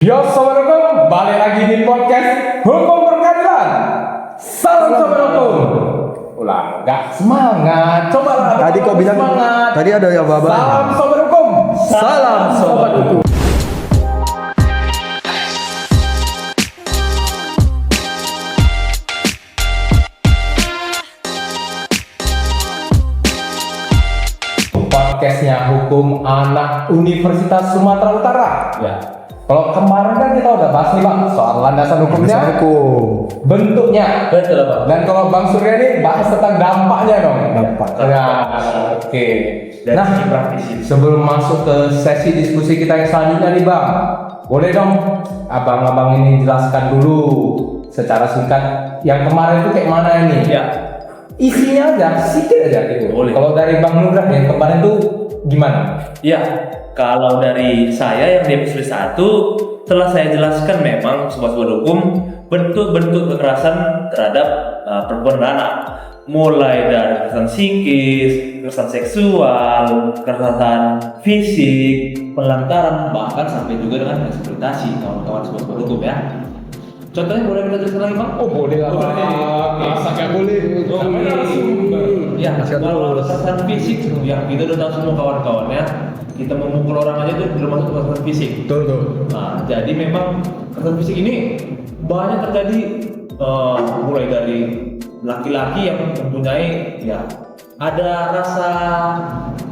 Yo Sobat Hukum, balik lagi di podcast Hukum Peradilan. Salam Sobat Hukum. Ulang, gak semangat. Coba lah. Tadi kau bilang semangat. tadi ada yang babak. Salam Sobat Hukum. Salam Sobat Hukum. Podcastnya Hukum Anak Universitas Sumatera Utara. Ya. Kalau kemarin kan kita udah bahas nih Bang soal landasan hukumnya, Hukum. bentuknya. Betul Bang. Dan kalau Bang Surya nih bahas tentang dampaknya dong. Dampak. Nah, oke. Dan Nah, sisi praktisi. sebelum masuk ke sesi diskusi kita yang selanjutnya nih Bang, boleh dong abang-abang ini jelaskan dulu secara singkat yang kemarin itu kayak mana ini? Ya, Isinya aja, sedikit aja gitu. Boleh. Kalau dari Bang Nugrah yang kemarin tuh gimana? ya. Kalau dari saya yang di episode 1 telah saya jelaskan memang sobat-sobat hukum bentuk-bentuk kekerasan terhadap perempuan dan anak, mulai dari kekerasan psikis, kekerasan seksual, kekerasan fisik, pelantaran, bahkan sampai juga dengan eksploitasi kawan-kawan sobat-sobat hukum ya. Contohnya boleh kita jelaskan lagi Bang? Oh boleh lah. Masa nggak boleh? Namanya narasumber. Ya, kalau kekerasan fisik ya kita udah tahu semua kawan-kawan ya. Kita memukul orang aja itu belum masuk kekerasan fisik. Betul. Nah, jadi memang kekerasan fisik ini banyak terjadi mulai dari laki-laki yang mempunyai ya ada rasa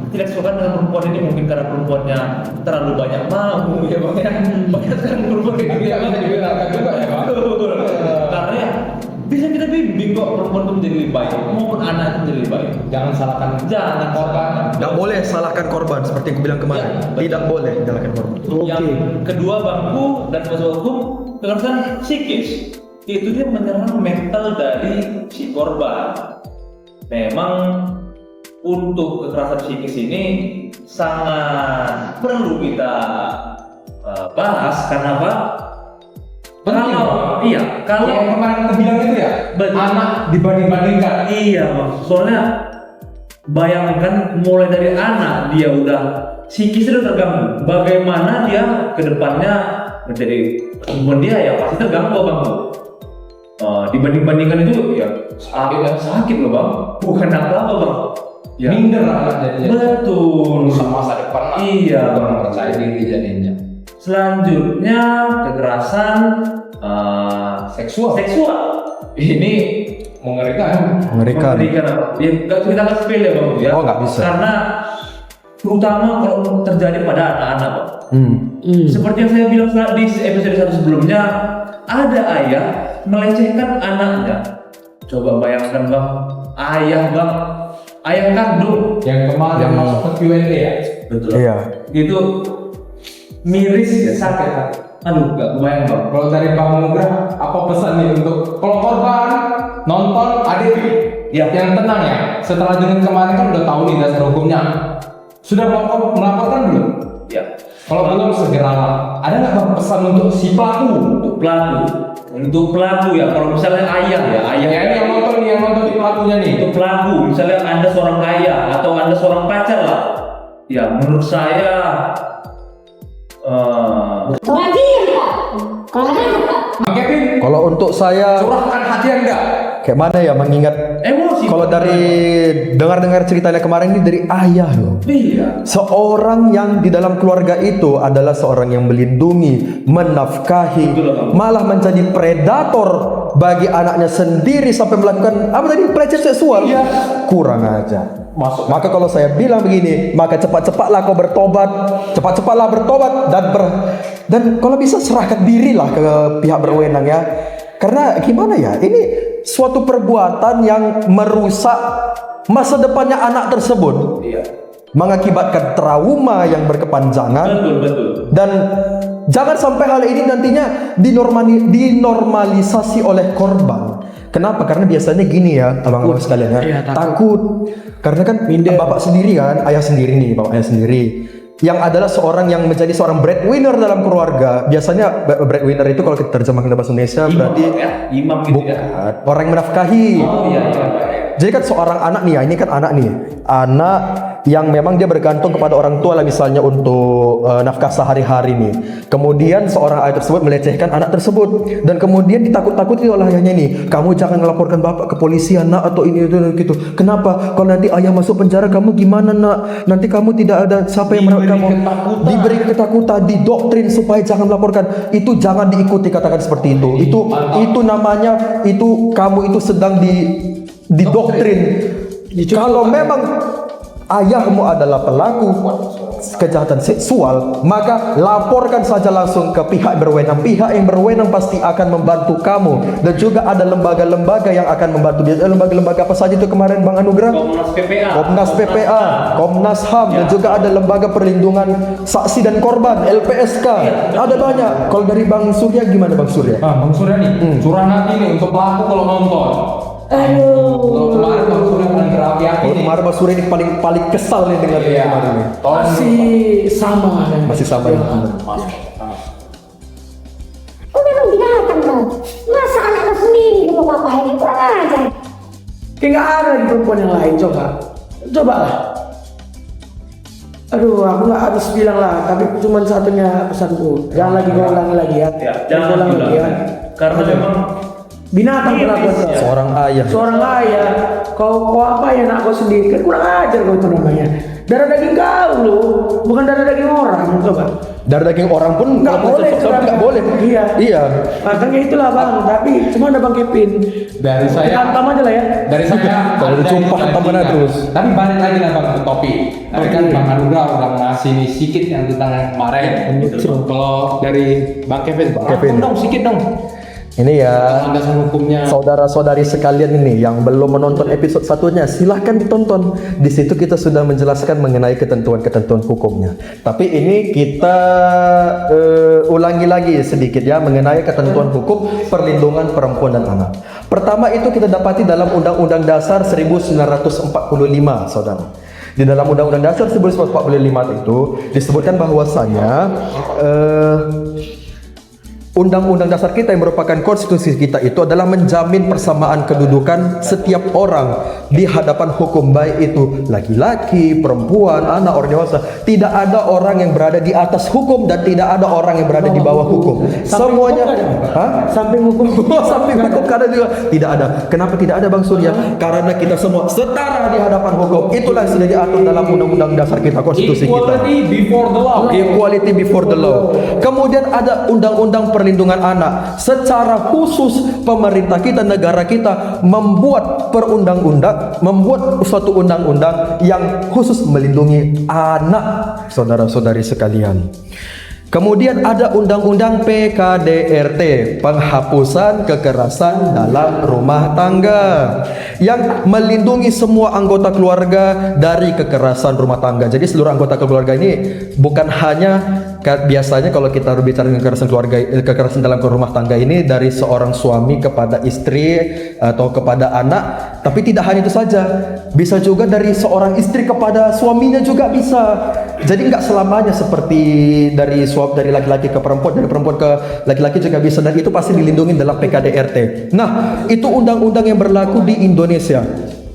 tidak suka dengan perempuan ini, mungkin karena perempuannya terlalu banyak mau ya Bang ya. Banyak sekarang perempuan ini ya Bang juga ya Bang. karena ya bisa kita bimbing kok perempuan itu menjadi lebih baik maupun anak itu menjadi lebih baik. Jangan salahkan Korban. Tidak boleh salahkan korban seperti yang aku bilang kemarin. Ya, betul. Tidak boleh salahkan korban. Yang kedua bangku dan masalah hukum kekerasan psikis itu dia menyerang mental dari si korban. Memang untuk kekerasan psikis ini sangat perlu kita bahas karena apa? Penting, Kalau Bang. iya, kalau yang kemarin aku bilang itu ya, Betul. anak dibanding-bandingkan. iya Bang, soalnya bayangkan mulai dari anak dia udah psikisnya udah terganggu, bagaimana dia kedepannya menjadi perempuan dia ya pasti terganggu Bang. Dibanding-bandingkan itu ya sakit loh Bang, bukan apa-apa Bang. Ya. Minder lah jadinya. Betul. Sama masa depan lah. Iya. Kurang percaya diri jadinya. Selanjutnya kekerasan Seksual. Ini Mengerikan. Mengerikan. apa? Ya nggak kita nggak sepele Bang ya. Oh, nggak bisa. Karena terutama kalau terjadi pada anak-anak Bang. Seperti yang saya bilang di episode 1 sebelumnya, ada ayah melecehkan anaknya. Coba bayangkan Bang, ayah kandung Yang kemarin Yang- masuk ke Q&A ya. betul. Iya. Gitu miris ya sakit. Aduh, gak kebayang Bang. Kalau dari Bang Nugrah, apa pesan nih untuk kalau korban nonton adik Ya. yang tenang ya. Setelah dengan kemarin kan udah tahu nih dasar hukumnya. Sudah melaporkan belum? Ya. Kalau belum segeralah. Ada nggak Bang pesan untuk si pelaku? Untuk pelaku ya, kalau misalnya ayah ya, Ya ini yang nonton di pelakunya nih. untuk pelaku, misalnya Anda seorang ayah atau Anda seorang pacar lah. Ya, menurut saya Bang Kevin, Kalau untuk saya curahkan hati Anda. kayak mana ya mengingat emosi. kalau dari dengar-dengar ceritanya kemarin ini dari ayah loh. iya. Seorang yang di dalam keluarga itu adalah seorang yang melindungi, menafkahi, Betul, Bang. malah menjadi predator bagi anaknya sendiri sampai melakukan apa tadi pelecehan seksual. Iya. Kurang aja. Masuk. Maka kalau saya bilang begini, maka cepat-cepatlah kau bertobat, cepat-cepatlah bertobat dan kalau bisa serahkan dirilah ke pihak berwenang ya. Karena gimana ya? Ini suatu perbuatan yang merusak masa depannya anak tersebut. Iya. Mengakibatkan trauma yang berkepanjangan Betul. dan jangan sampai hal ini nantinya dinormalisasi oleh korban. Kenapa? Karena biasanya gini ya, abang-abang sekalian ya, Iya, takut. Karena kan bapak sendiri kan, ayah sendiri nih, bapak ayah sendiri, yang adalah seorang yang menjadi seorang breadwinner dalam keluarga. Biasanya breadwinner itu kalau kita terjemahkan ke bahasa Indonesia berarti Imam gitu bukan ya. orang yang menafkahi. Oh iya. Jadi kan seorang anak nih ya, ini kan anak nih, anak yang memang dia bergantung kepada orang tua lah, misalnya untuk nafkah sehari-hari nih. Kemudian seorang ayah tersebut melecehkan anak tersebut dan kemudian ditakut-takuti oleh ayahnya nih, kamu jangan melaporkan bapak ke polisi nak, atau ini itu gitu. Kenapa? Kalau nanti ayah masuk penjara kamu gimana nak? Nanti kamu tidak ada siapa yang merawat kamu. Diberi ketakutan, didoktrin supaya jangan melaporkan. Itu jangan diikuti, katakan seperti itu. Itu namanya, itu kamu itu sedang didoktrin. Kalau memang ayahmu adalah pelaku kejahatan seksual, maka laporkan saja langsung ke pihak berwenang. Pihak yang berwenang pasti akan membantu kamu, dan juga ada lembaga-lembaga yang akan membantu. Biasanya lembaga-lembaga apa saja itu kemarin Bang Anugrah? Komnas PPA, Komnas HAM, dan juga ada lembaga perlindungan saksi dan korban, LPSK. Ada banyak. Kalau dari Bang Surya gimana Bang Surya? Bang Surya nih, curang hati nih untuk pelaku kalau nonton. Kalau kemarin Bang Surya paling berapi-api nih. Kemarin Bang Surya ini paling kesal nih dengan kemarin ini. Masih sama ya. Kau memang binatang kau. Masa anak kau sendiri mau ngapain? Kurang ajar. Kayak nggak ada lagi perempuan yang lain, coba lah. Aduh, aku nggak habis bilang lah, tapi cuma satunya pesanku, jangan lagi ngulangi lagi ya. Jangan Ulangi diulangi. lagi ya. Karena memang Binatang perlakuan kau. Seorang ayah. Seorang ayah, kau apa ya anak kau sendiri, kan kurang ajar kau itu namanya. Darah daging kau lu, bukan darah daging orang, coba. Darah daging orang pun Nggak kalau boleh, seksual Bang. nggak boleh. Iya. Makanya itulah bang, tapi cuma ada Bang Kevin. Dari saya, Hantam aja lah ya. dari saya Kalau ada dicumpak yang hantam mana digantikan. terus? Tapi balik lagi lah Bang ke topik. Tadi kan Bang Anugrah udah ngasih nih sedikit yang tentang yang kemarin. Kalau dari Bang Kevin, Kevin. dong sedikit dong. Ini ya, Landasan hukumnya. saudara-saudari sekalian ini yang belum menonton episode satunya, silahkan ditonton. Di situ kita sudah menjelaskan mengenai ketentuan-ketentuan hukumnya. Tapi ini kita ulangi lagi sedikit ya mengenai ketentuan hukum perlindungan perempuan dan anak. Pertama itu kita dapati dalam Undang-Undang Dasar 1945, saudara. Di dalam Undang-Undang Dasar 1945 itu disebutkan bahwasanya Undang-Undang Dasar kita yang merupakan konstitusi kita itu adalah menjamin persamaan kedudukan setiap orang di hadapan hukum, baik itu laki-laki, perempuan, anak, orang dewasa. Tidak ada orang yang berada di atas hukum dan tidak ada orang yang berada di bawah hukum. Semuanya, Samping hukum. samping hukum kada juga tidak ada. Kenapa tidak ada Bang Surya? Karena kita semua setara di hadapan hukum. Itulah yang sudah diatur dalam Undang-Undang Dasar kita, konstitusi kita. Equality before the law. Equality before the law. Kemudian ada Undang-Undang Perlindungan Anak. Secara khusus pemerintah kita, negara kita membuat membuat suatu undang-undang yang khusus melindungi anak, saudara-saudari sekalian. Kemudian ada Undang-Undang PKDRT, penghapusan kekerasan dalam rumah tangga, yang melindungi semua anggota keluarga dari kekerasan rumah tangga. Jadi seluruh anggota keluarga ini bukan hanya biasanya kalau kita berbicara kekerasan keluarga, kekerasan dalam rumah tangga ini dari seorang suami kepada istri atau kepada anak, tapi tidak hanya itu saja, bisa juga dari seorang istri kepada suaminya juga bisa. Jadi nggak selamanya seperti dari laki-laki ke perempuan, dari perempuan ke laki-laki juga bisa, dan itu pasti dilindungi dalam PKDRT. Nah, itu undang-undang yang berlaku di Indonesia.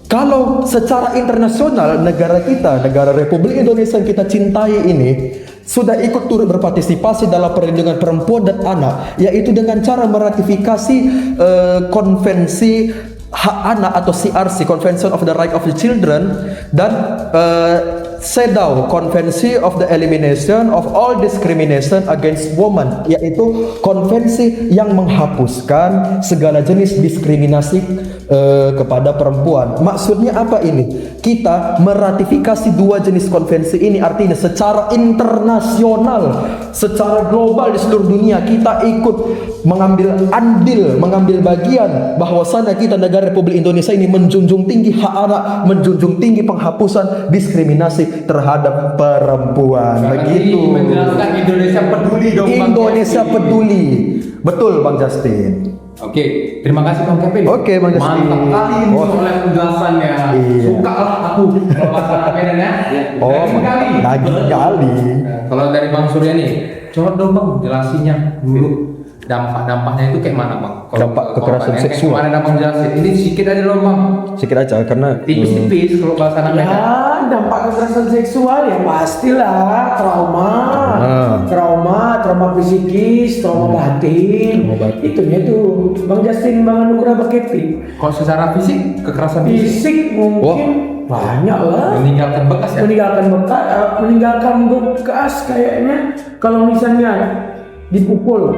Kalau secara internasional, negara kita, negara Republik Indonesia yang kita cintai ini, sudah ikut turut berpartisipasi dalam perlindungan perempuan dan anak, yaitu dengan cara meratifikasi konvensi hak anak atau CRC, Convention of the Right of the Children, dan CEDAW, Convention of the Elimination of All Discrimination Against Women, yaitu konvensi yang menghapuskan segala jenis diskriminasi kepada perempuan. Maksudnya apa ini? Kita meratifikasi dua jenis konvensi ini, artinya secara internasional, secara global di seluruh dunia kita ikut mengambil andil, mengambil bagian bahwasanya kita negara Republik Indonesia ini menjunjung tinggi hak anak, menjunjung tinggi penghapusan diskriminasi terhadap perempuan. Begitu. Menjelaskan Indonesia peduli dong Bang Indonesia Kevin. peduli. Betul Bang Justin. Oke, terima kasih Bang Kevin. Oke, Bang Justin. Mantap kali ini Oh. oleh penjelasannya. Iya. Suka lah aku kalau bahasa Medan ya. Oh, Daging kali. daging kali. Nah, kalau dari Bang Surya nih, coba dong Bang jelasinnya dulu dampak-dampaknya itu kayak mana Bang? Dampak kekerasan korban, seksual. Kemarin Abang jelasin. Ini sedikit aja loh Bang. Sedikit aja karena Tipis-tipis kalau bahasa anak Medan. Ya, dampak kekerasan seksual ya pastilah trauma psikis, trauma batin. Itunya tuh Bang Justin, Bang Anugrah, Bang Kevin. Kalau secara fisik, kekerasan fisik Fisik mungkin banyak lah. meninggalkan bekas ya. meninggalkan bekas kayaknya kalau misalnya dipukul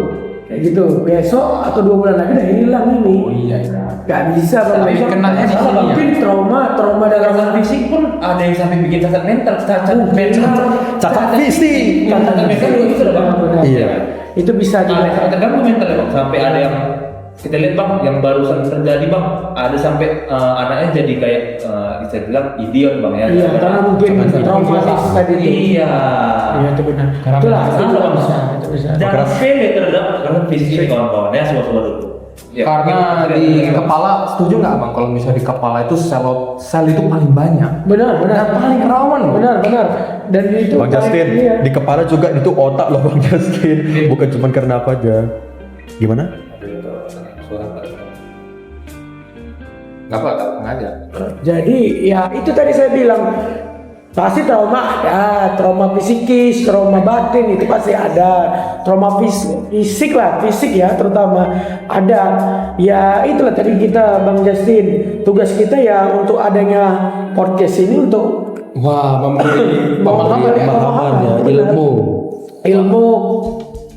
kayak gitu besok atau 2 bulan lagi udah hilang ini. Oh iya iya. Gak bisa Bang. Tapi Besok kenanya di sini ya. mungkin trauma dalam Kekerasan fisik pun ada yang sampai bikin cacat mental, cacat fisik. Cacat mental juga bisa Bang. Iya. Itu bisa juga. Ada terganggu mental ya Bang, sampai ada yang kita lihat Bang yang barusan terjadi Bang, ada sampai anaknya jadi kayak bisa bilang idiot Bang ya. Iya, karena mungkin traumatis tadi itu. Iya. Iya itu benar. Karena Itulah Salah, itu Bang. bisa, itu bisa. Jangan sepele terhadap kekerasan fisik ini kawan-kawan ya, sobat-sobat dulu. Ya, Karena mungkin di kita lihat. kepala, setuju nggak Bang? Kalau misalnya di kepala itu sel itu paling banyak. Benar. Dan paling rawan loh. Benar. Dan itu Bang Justin, iya. di kepala juga itu otak loh Bang Justin. Bukan cuma karena apa aja. Gimana? Nggak apa, sengaja. Jadi ya itu tadi saya bilang pasti trauma ada, trauma psikis, trauma batin itu pasti ada, trauma fisik ya terutama ada. Ya itulah tadi kita Bang Justin, tugas kita ya untuk adanya podcast ini untuk Wah, memberi pemahaman ya, ilmu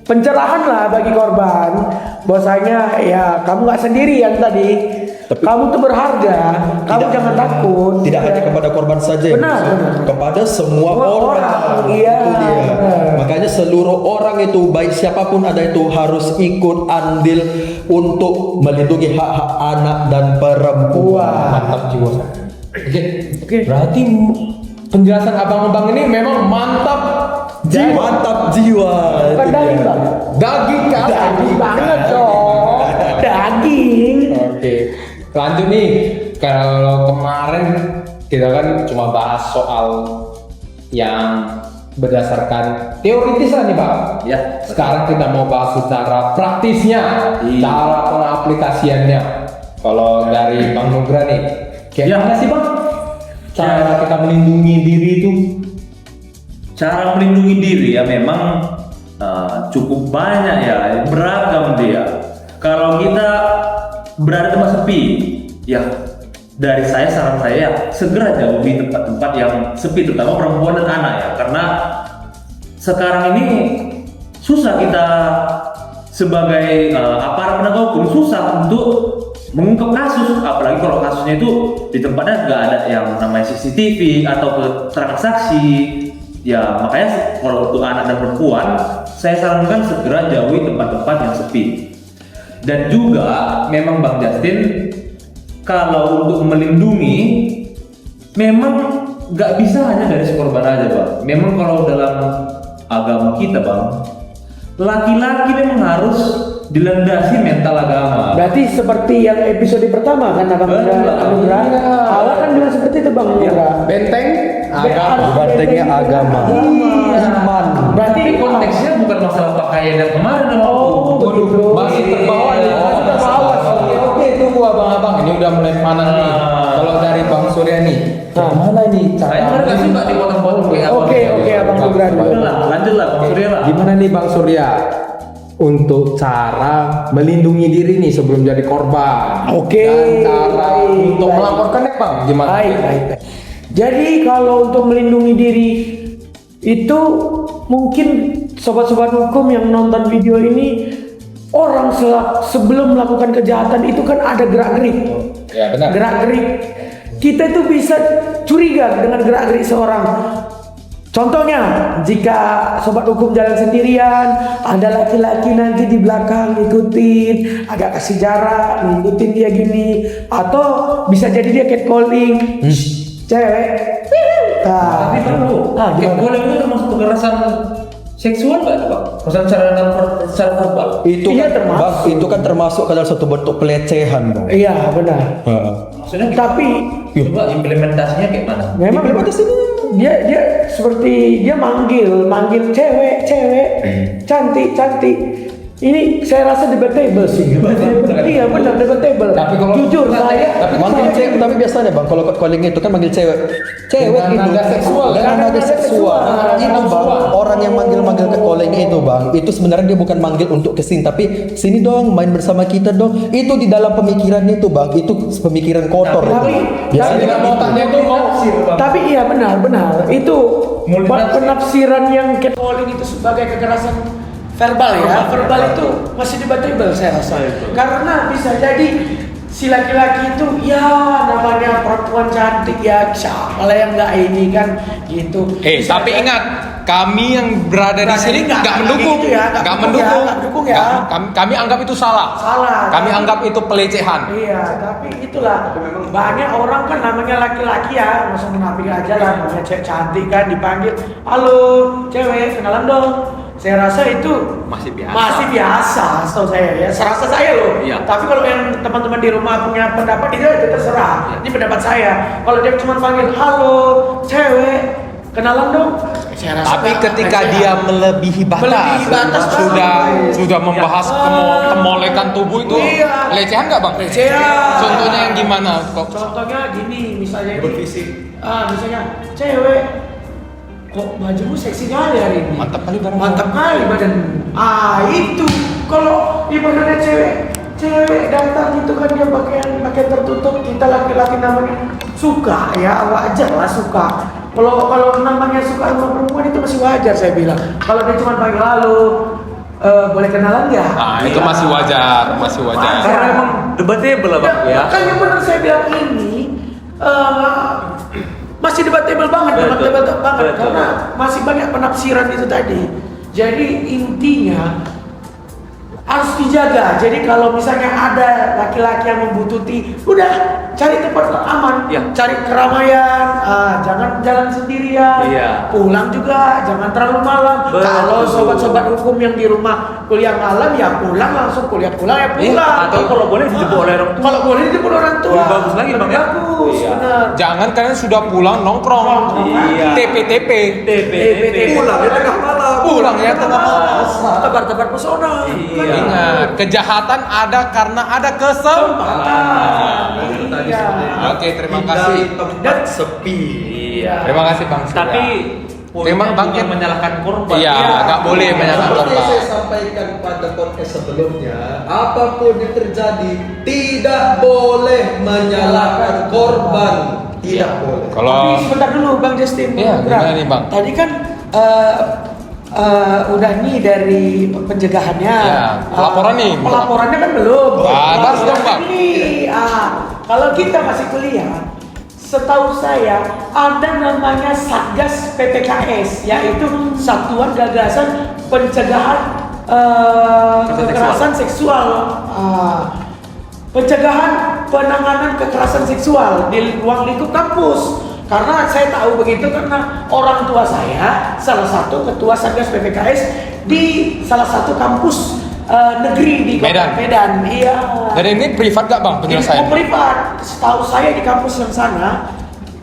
pencerahan lah bagi korban bahwasanya ya kamu nggak sendirian tadi. Kamu tuh berharga, kamu jangan takut. Tidak hanya kepada korban saja, Benar, ya, benar. kepada semua Semua orang, iya. Itu dia. Benar. Makanya seluruh orang itu, baik siapapun ada itu harus ikut andil untuk melindungi hak-hak anak dan perempuan. mantap jiwa saya. Oke. Berarti penjelasan abang-abang ini memang mantap jiwa. Mantap jiwa. Bukan Itu daging dia. bang. Daging kan? Daging banget dong. Daging. Oke, lanjut nih. Kalau kemarin kita kan cuma bahas soal yang berdasarkan teoritis nih Pak. Ya. Sekarang kita mau bahas secara praktisnya, Iya. cara pengaplikasiannya. Kalau dari Bang Nugra nih, kayak Ya. mana sih Bang? Cara kita melindungi diri itu? Cara melindungi diri ya memang cukup banyak ya, beragam dia. Kalau kita berada di tempat sepi, ya dari saran saya segera jauhi tempat-tempat yang sepi, terutama perempuan dan anak ya, karena sekarang ini susah kita sebagai aparat penegak hukum susah untuk mengungkap kasus, apalagi kalau kasusnya itu di tempatnya nggak ada yang namanya CCTV atau keterangan saksi. Ya makanya kalau untuk anak dan perempuan saya sarankan segera jauhi tempat-tempat yang sepi. Dan juga memang Bang Justin, kalau untuk melindungi memang nggak bisa hanya dari si korban aja Bang. Memang kalau dalam agama kita Bang, laki-laki memang harus dilandasi mental agama. Berarti seperti yang episode pertama kan Abang Anugrah. Awal kan bilang seperti itu Bang Anugrah. Benteng agama. Bantengnya agama. Iman. Berarti Tapi konteksnya bukan masalah pakaian yang kemarin Bang. Oh, begitu. Masih terbawa nih. Terbawa. Oke, tunggu abang-abang. Ini udah mulai panas nih. Kalau dari Bang Surya nih, gimana nih Saya cara? nggak suka dipotong-potong kayak apa. Oke, Abang Anugrah dulu. Lanjutlah Bang Surya lah. Gimana nih Bang Surya untuk cara melindungi diri nih sebelum jadi korban? Oke, Dan cara baik, untuk baik. melaporkannya Bang gimana? Baik. Jadi kalau untuk melindungi diri itu mungkin sobat-sobat hukum yang nonton video ini, orang sebelum melakukan kejahatan itu kan ada gerak-gerik. Ya benar. Gerak-gerik. Kita itu bisa curiga dengan gerak-gerik seorang. Contohnya, jika sobat hukum jalan sendirian, ada laki-laki nanti di belakang ngikutin, agak kasih jarak, ngikutin dia gini, atau bisa jadi dia catcalling, cewek. Tapi perlu. gimana? Catcalling itu termasuk kekerasan seksual nggak Bang? Pesan secara verbal. Itu Iya, kan, termasuk. Bang, itu kan termasuk ke dalam satu bentuk pelecehan, Bang. Iya benar. Heeh. Maksudnya Tapi coba implementasinya kayak mana? memang dia seperti dia manggil cewek cantik. Ini saya rasa debatable sih. Iya benar debatable. Tapi kalau- jujur saya Manggil cewek, tapi biasanya Bang, kalau calling itu kan manggil cewek Dengan itu nada seksual, dengan nada seksual. Itu Bang, orang yang manggil ke calling itu Bang, itu sebenarnya dia bukan manggil untuk kesini, tapi sini dong, main bersama kita dong. Itu di dalam pemikirannya itu Bang, itu pemikiran kotor. Tapi- itu. Biasanya Dengan kan otaknya itu mau tapi iya benar itu penafsiran yang catcalling itu sebagai kekerasan verbal ya verbal itu masih debatable saya rasa karena bisa jadi si laki-laki itu ya namanya perempuan cantik ya siapa lah yang nggak ini kan gitu. Bisa tapi jadi- ingat, kami yang berada di Nggak, sini nggak nggak mendukung, gitu ya, nggak mendukung ya. Kami anggap itu salah. Kami Tapi- anggap itu pelecehan. Iya, tapi itulah banyak orang kan namanya laki-laki ya, langsung menafik aja lah, namanya cewek cantik kan dipanggil, halo cewek kenalan dong. Saya rasa itu Masih biasa. masih biasa, setahu saya ya. Serasa saya loh. Iya. Tapi kalau yang teman-teman di rumah punya pendapat itu terserah. Ini pendapat saya. Kalau dia cuma panggil halo cewek kenalan dong, saya rasa Tapi nggak ketika pelecehan. dia melebihi Melebihi batas, sudah membahas kemolekan tubuh itu Iya. pelecehan nggak Bang? Pelecehan. Contohnya yang gimana? Contohnya gini, misalnya misalnya cewek, kok bajumu seksi kali hari ini. Mantap kali barang. Mantap kali badanmu. Itu kalau ibaratnya cewek datang itu kan dia pakaian tertutup, kita laki-laki namanya suka ya, wajar lah suka. Kalau namanya suka sama perempuan itu masih wajar saya bilang. Kalau dia cuma panggil halo, boleh kenalan nggak? Nah, itu masih wajar, masih wajar. Karena emang debatable lah Bang ya. Kan yang benar saya bilang ini masih debatable banget, Betul. karena masih banyak penafsiran itu tadi. Jadi intinya harus dijaga. Jadi kalau misalnya ada laki-laki yang membututi, udah cari tempat aman, Iya. cari keramaian, jangan jalan sendirian, Iya. pulang juga jangan terlalu malam. Betul. Kalau sobat-sobat hukum yang di rumah kuliah malam ya pulang langsung kuliah ya pulang. Atau kalau boleh dijemput oleh orang tua. Kalau boleh dijemput orang tua. Lebih bagus lagi, Bang, ya? Bagus, Iya. benar. Jangan kalian sudah pulang nongkrong. Iya. TP. Pulang ya tengah malam. Pulang ya tengah malam. Tebar-tebar pesona. Iya. Ingat, kejahatan ada karena ada kesempatan. Iya. Oke, terima kasih. tempat sepi. Iya. Terima kasih Bang. Surya. Tapi Terima Bang yang menyalahkan korban. Iya, nggak boleh menyalahkan Seperti korban. saya sampaikan pada podcast sebelumnya, apapun yang terjadi tidak boleh menyalahkan korban. Tidak boleh. Kalau Tapi sebentar dulu Bang Justin. Iya, gimana nih, Bang? Tadi kan udah nih dari pencegahannya. Iya, pelaporan nih. Pelaporannya kan belum. Harus dong, Bang. Ini, kalau kita masih kuliah, setahu saya ada namanya Satgas PPKS, yaitu Satuan Gagasan Pencegahan Kekerasan Seksual. Pencegahan penanganan kekerasan seksual di ruang lingkup kampus. Karena saya tahu begitu karena orang tua saya salah satu ketua Satgas PPKS di salah satu kampus negeri di Kota Medan. Medan. Iya. dan ini privat gak Bang Ini penyelesaian? privat. Setahu saya di kampus yang sana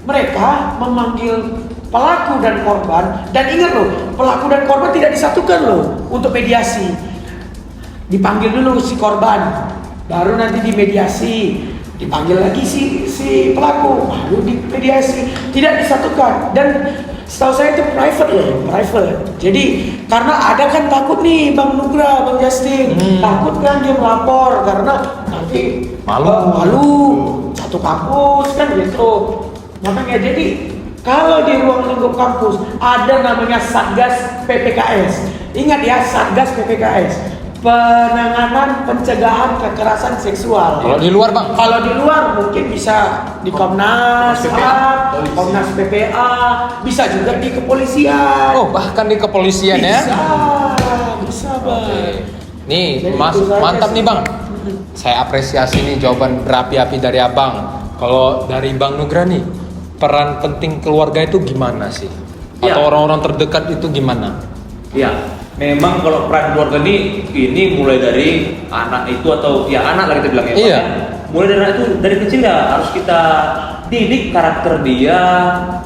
mereka memanggil pelaku dan korban, dan ingat loh, pelaku dan korban tidak disatukan loh untuk mediasi. Dipanggil dulu si korban, baru nanti dimediasi. Dipanggil lagi si pelaku, baru dimediasi. Tidak disatukan, dan setahu saya itu private loh, private. Jadi karena ada kan takut nih Bang Nugra, Bang Justin, takut kan dia melapor karena nanti malu satu kampus kan gitu. Makanya jadi kalau di ruang lingkup kampus ada namanya Satgas PPKS. Ingat ya, Satgas PPKS. Penanganan pencegahan kekerasan seksual. Kalau di luar Bang? Kalau di luar mungkin bisa di Komnas HAM, Komnas PPA, bisa juga di kepolisian. Oh, bahkan di kepolisian ya? Bisa Bang. Nih, Jadi Mas, itu saja mantap sih. nih Bang. Saya apresiasi nih jawaban berapi-api dari Abang. Kalau dari Bang Nugra nih, peran penting keluarga itu gimana sih? Atau Ya. orang-orang terdekat itu gimana? Ya, memang kalau peran keluarga ini mulai dari anak itu atau ya anak lah kita bilang ya. Pak, Iya. ya. Mulai dari anak itu dari kecil ya harus kita didik karakter dia,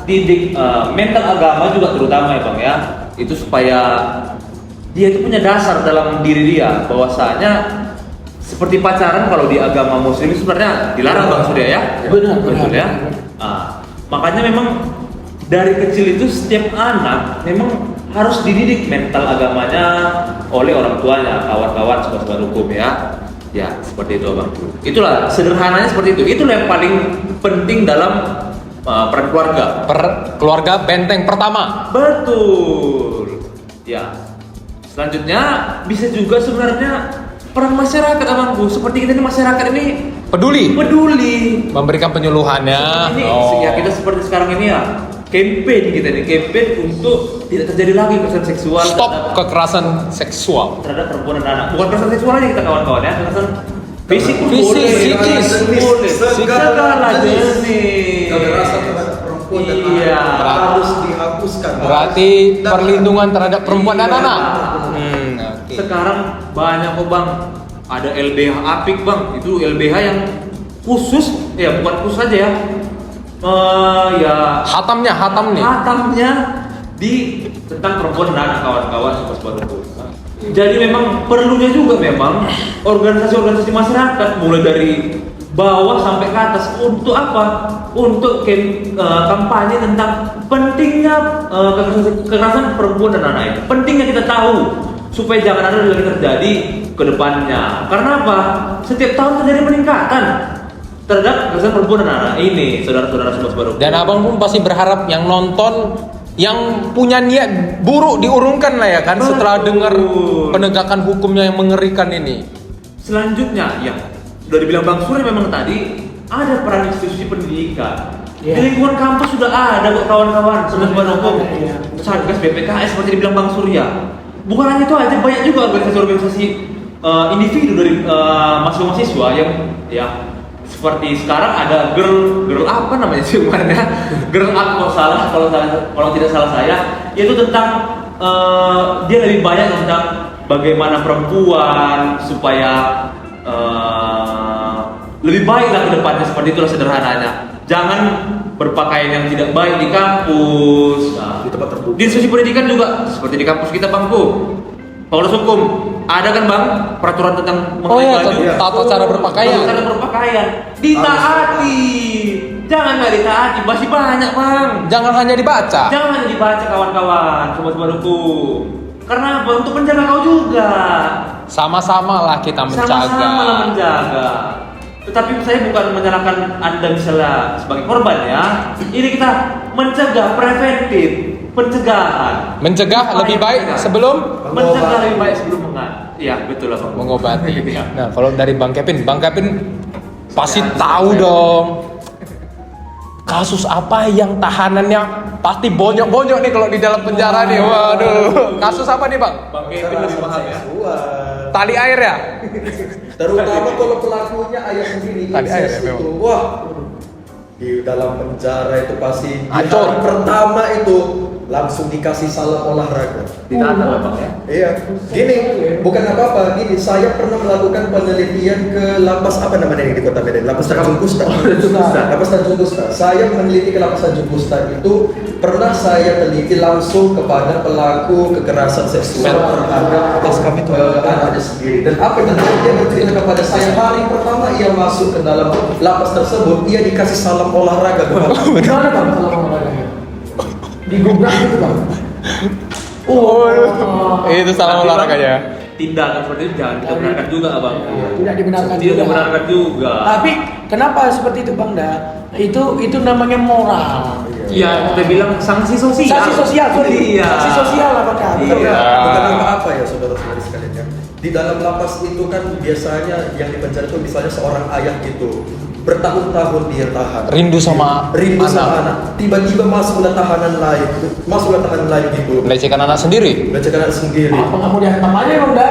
didik mental agama juga terutama ya Bang ya. Itu supaya dia itu punya dasar dalam diri dia bahwasanya seperti pacaran kalau di agama muslim sebenarnya dilarang Bang Surya ya. Benar, Betul benar. ya. Makanya memang dari kecil itu setiap anak memang harus dididik mental agamanya oleh orang tuanya, kawan-kawan sobat-sobat hukum ya. Ya, seperti itu Bang. Itulah sederhananya seperti itu. Itulah yang paling penting dalam peran keluarga. Keluarga benteng pertama. Betul. Ya. Selanjutnya bisa juga sebenarnya peran masyarakat Abangku. Seperti kita ini masyarakat ini Peduli. Memberikan penyuluhannya. Ini Oh. ya kita seperti sekarang ini ya. Campaign kita ini, campaign untuk tidak terjadi lagi kekerasan seksual Stop kekerasan seksual. terhadap perempuan dan anak. Bukan kekerasan seksual aja kita kawan-kawan ya, kekerasan fisik pun Fisik, boleh, psikis. boleh, segala jenis. Kekerasan terhadap perempuan dan Iya. anak harus dihapuskan. Berarti perlindungan terhadap perempuan dan Iya. anak. Oke. Sekarang banyak kok Bang, ada LBH Apik Bang, itu LBH yang khusus, ya bukan khusus aja ya, ya hatamnya di tentang perempuan dan anak kawan-kawan sobat hukum. Jadi memang perlunya juga memang organisasi-organisasi masyarakat mulai dari bawah sampai ke atas untuk apa? Untuk kampanye tentang pentingnya kekerasan perempuan dan anak itu. Pentingnya kita tahu supaya jangan ada lagi terjadi ke depannya. Karena apa? Setiap tahun terjadi peningkatan terhadap kekerasan perempuan dan anak ini, saudara-saudara sobat hukum. Dan abang pun pasti berharap yang nonton yang punya niat buruk diurungkan lah ya kan setelah dengar penegakan hukumnya yang mengerikan ini. Selanjutnya, ya sudah dibilang Bang Surya memang tadi ada peran institusi pendidikan. Iya. Di lingkungan kampus sudah ada kok kawan-kawan sobat hukum. Iya. Satgas BPKS seperti dibilang Bang Surya. Bukan hanya itu aja, banyak juga organisasi-organisasi individu dari mahasiswa yang ya seperti sekarang ada girl apa namanya sih kemarin ya, girl up kalau tidak salah saya, yaitu tentang dia lebih banyak tentang bagaimana perempuan supaya lebih baik lah ke depannya, seperti itulah sederhananya. Jangan berpakaian yang tidak baik di kampus. Nah, Di tempat terbuka. di institusi pendidikan juga seperti di kampus kita Bangku. Fakultas Hukum ada kan Bang peraturan tentang Oh ya, baju? tata cara berpakaian. Tata cara berpakaian ditaati. Jangan nggak ditaati, masih banyak Bang. Jangan hanya dibaca. Jangan hanya dibaca kawan-kawan, sobat-sobat hukum. Karena apa? Untuk menjaga kau juga. Sama-sama lah kita menjaga. Sama-sama lah menjaga. Tetapi saya bukan menyalahkan Anda misalnya sebagai korban ya. Ini kita mencegah, preventif, pencegahan. Mencegah lebih baik sebelum Mencegah lebih baik sebelum mengat. Iya, betul lah Bang. mengobati. Iya. Nah, kalau dari Bang Kevin pasti tahu dong. Kasus apa yang tahanannya pasti bonyok-bonyok nih kalau di dalam penjara nih. Waduh. Kasus apa nih, Bang? Bang Kevin lebih paham ya. Tali air ya? Terutama kalau pelakunya ayah sendiri. Tadi air ya, incest memang. itu, wah, di dalam penjara itu pasti di Hancur. hari pertama itu langsung dikasih salam olahraga. Ditata lah Bang ya. Iya, gini, bukan apa-apa, gini, saya pernah melakukan penelitian ke lapas apa namanya yang di Kota Medan, lapas Tanjung Kusta. Lapas Tanjung Kusta. Saya meneliti ke lapas Tanjung Kusta itu pernah saya teliti langsung kepada pelaku kekerasan seksual terhadap anaknya sendiri. Dan apa yang terjadi? Dia bercerita kepada saya hari pertama ia masuk ke dalam lapas tersebut, ia dikasih salam olahraga kepada. Gimana Bang kalau olahraganya? Digubrak gitu Bang? Itu salah Tapi, Bang, olahraganya. Tindakan seperti itu jangan kita benarkan juga Bang. Tidak dibenarkan Tidak juga. dibenarkan juga. Tapi kenapa seperti itu Bang Da? Itu namanya moral. Iya, kita bilang sanksi sosial. Sanksi sosial, sorry. Iya. Sanksi sosial lah Bang Da. Betul. Iya. Bukan apa-apa ya saudara-saudari sekalian ya. Di dalam lapas itu kan biasanya yang dipenjara itu misalnya seorang ayah gitu. Bertahun-tahun dia tahan. Rindu sama Sama anak. Tiba-tiba masuklah tahanan lain. Masuklah tahanan lain gitu. Melecehkan anak sendiri. Bacakan anak sendiri. Apa nggak mau dihantam aja Bang Da?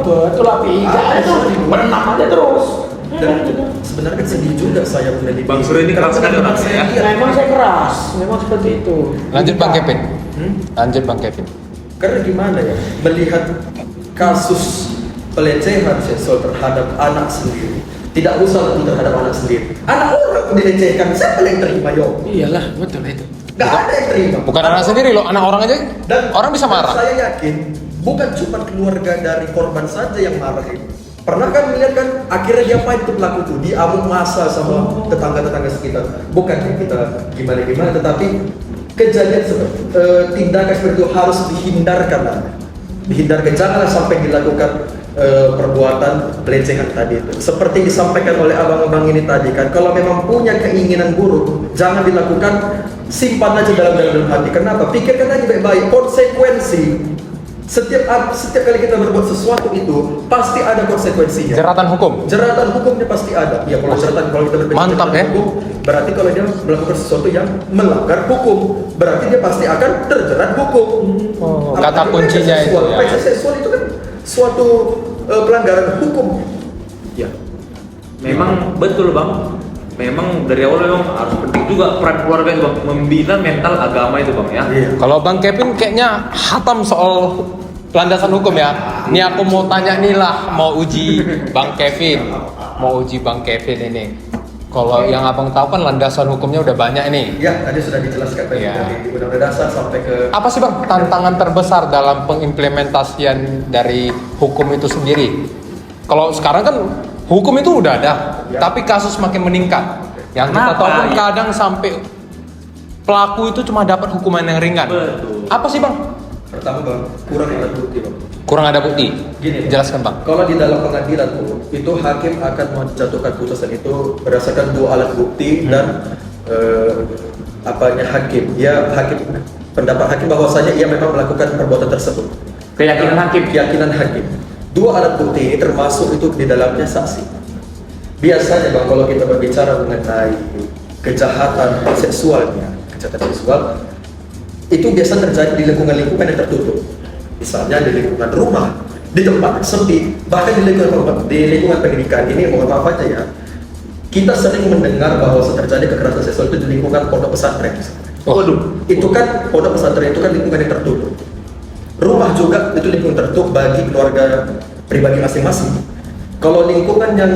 Betul lah pijak itu. Berenam aja terus. Dan sebenarnya sedih juga saya meneliti. Bang Surya ini keras sekali orangnya ya. Memang saya keras, memang seperti itu. Lanjut Bang Kevin. Lanjut Bang Kevin. Karena gimana ya, melihat kasus pelecehan seksual terhadap anak sendiri, tidak usah lagi terhadap anak sendiri, anak orang dilecehkan, siapa yang terima yo? Iyalah, betul itu. Gak ada yang terima. Bukan anak sendiri loh, anak orang aja. Dan Orang bisa marah. Saya yakin bukan cuma keluarga dari korban saja yang marah ini. Pernah kan melihat kan akhirnya dia fight itu pelaku itu, diamuk massa sama tetangga-tetangga sekitar. Bukan kita gimana-gimana, tetapi kejadian seperti tindakan seperti itu harus dihindarkan lah. Dihindarkan, janganlah sampai dilakukan perbuatan pelecehan tadi itu. Seperti disampaikan oleh abang-abang ini tadi kan, kalau memang punya keinginan buruk, jangan dilakukan, simpan aja dalam hati. Kenapa? Pikirkan aja baik-baik konsekuensi. Setiap kali kita berbuat sesuatu itu pasti ada konsekuensinya. Jeratan hukum. Jeratan hukumnya pasti ada. Ya kalau kita berbicara Mantap, jeratan ya. hukum, berarti kalau dia melakukan sesuatu yang melanggar hukum, berarti dia pasti akan terjerat hukum. Oh, Apalagi kata kuncinya pelecehan itu seksual. ya. Pelecehan seksual itu kan suatu pelanggaran hukum. Ya. Memang betul bang. Memang dari awal memang harus penting juga peran keluarga itu bang, membina mental agama itu bang ya. Iya. Kalau Bang Kevin kayaknya hatam soal landasan hukum ya. Ini aku mau tanya nih lah, mau uji Bang Kevin. Mau uji Bang Kevin ini. Kalau yang abang tahu kan landasan hukumnya udah banyak nih. Ya, tadi sudah dijelaskan tadi Iya. dari Undang-Undang Dasar sampai ke Apa sih Bang tantangan terbesar dalam pengimplementasian dari hukum itu sendiri? Kalau sekarang kan hukum itu udah ada, Ya. tapi kasus makin meningkat. Yang kita Kenapa? tahu kan Ya. kadang sampai pelaku itu cuma dapat hukuman yang ringan. Betul. Apa sih Bang? pertama Bang, kurang alat bukti Bang. Kurang ada bukti. Gini, Bang. Jelaskan Bang. Kalau di dalam pengadilan tuh, itu hakim akan menjatuhkan putusan itu berdasarkan 2 alat bukti dan apanya hakim. Ya hakim pendapat hakim bahwasanya ia memang melakukan perbuatan tersebut. Keyakinan hakim. Keyakinan hakim. 2 alat bukti ini termasuk itu di dalamnya saksi. Biasanya Bang, kalau kita berbicara mengenai kejahatan seksualnya, kejahatan seksual itu biasa terjadi di lingkungan-lingkungan yang tertutup. Misalnya di lingkungan rumah, di tempat sepi, bahkan di lingkungan pendidikan. Ini mohon maaf aja ya, kita sering mendengar bahwa terjadi kekerasan seksual itu di lingkungan pondok pesantren. Waduh. Itu kan pondok pesantren itu kan lingkungan yang tertutup. Rumah juga itu lingkungan tertutup bagi keluarga pribadi masing-masing. Kalau lingkungan yang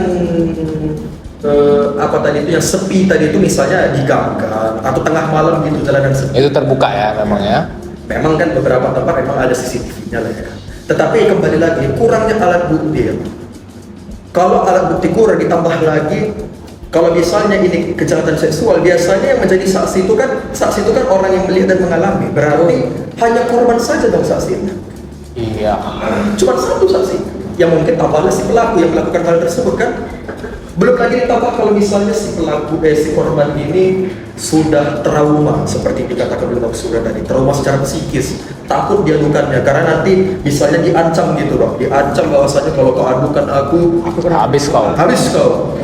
apa tadi itu yang sepi tadi itu misalnya di gang-gang atau tengah malam gitu jalanan sepi. Itu terbuka ya memang ya. Memang kan beberapa tempat memang ada CCTV-nya lah ya. Tetapi kembali lagi kurangnya alat bukti ya. Kalau alat bukti kurang ditambah lagi, kalau misalnya ini kejahatan seksual, biasanya yang menjadi saksi itu kan orang yang melihat dan mengalami. Berarti hanya korban saja dong saksinya. Iya. Cuma satu saksi. Yang mungkin tambahlah si pelaku yang melakukan hal tersebut kan. Belum lagi ditambah kalau misalnya si pelaku si korban ini sudah trauma seperti dikatakan oleh Bang Surya tadi, trauma secara psikis, takut diadukannya karena nanti misalnya diancam gitu Bang, diancam bahwasanya kalau kau adukan aku Habis kau. habis kau.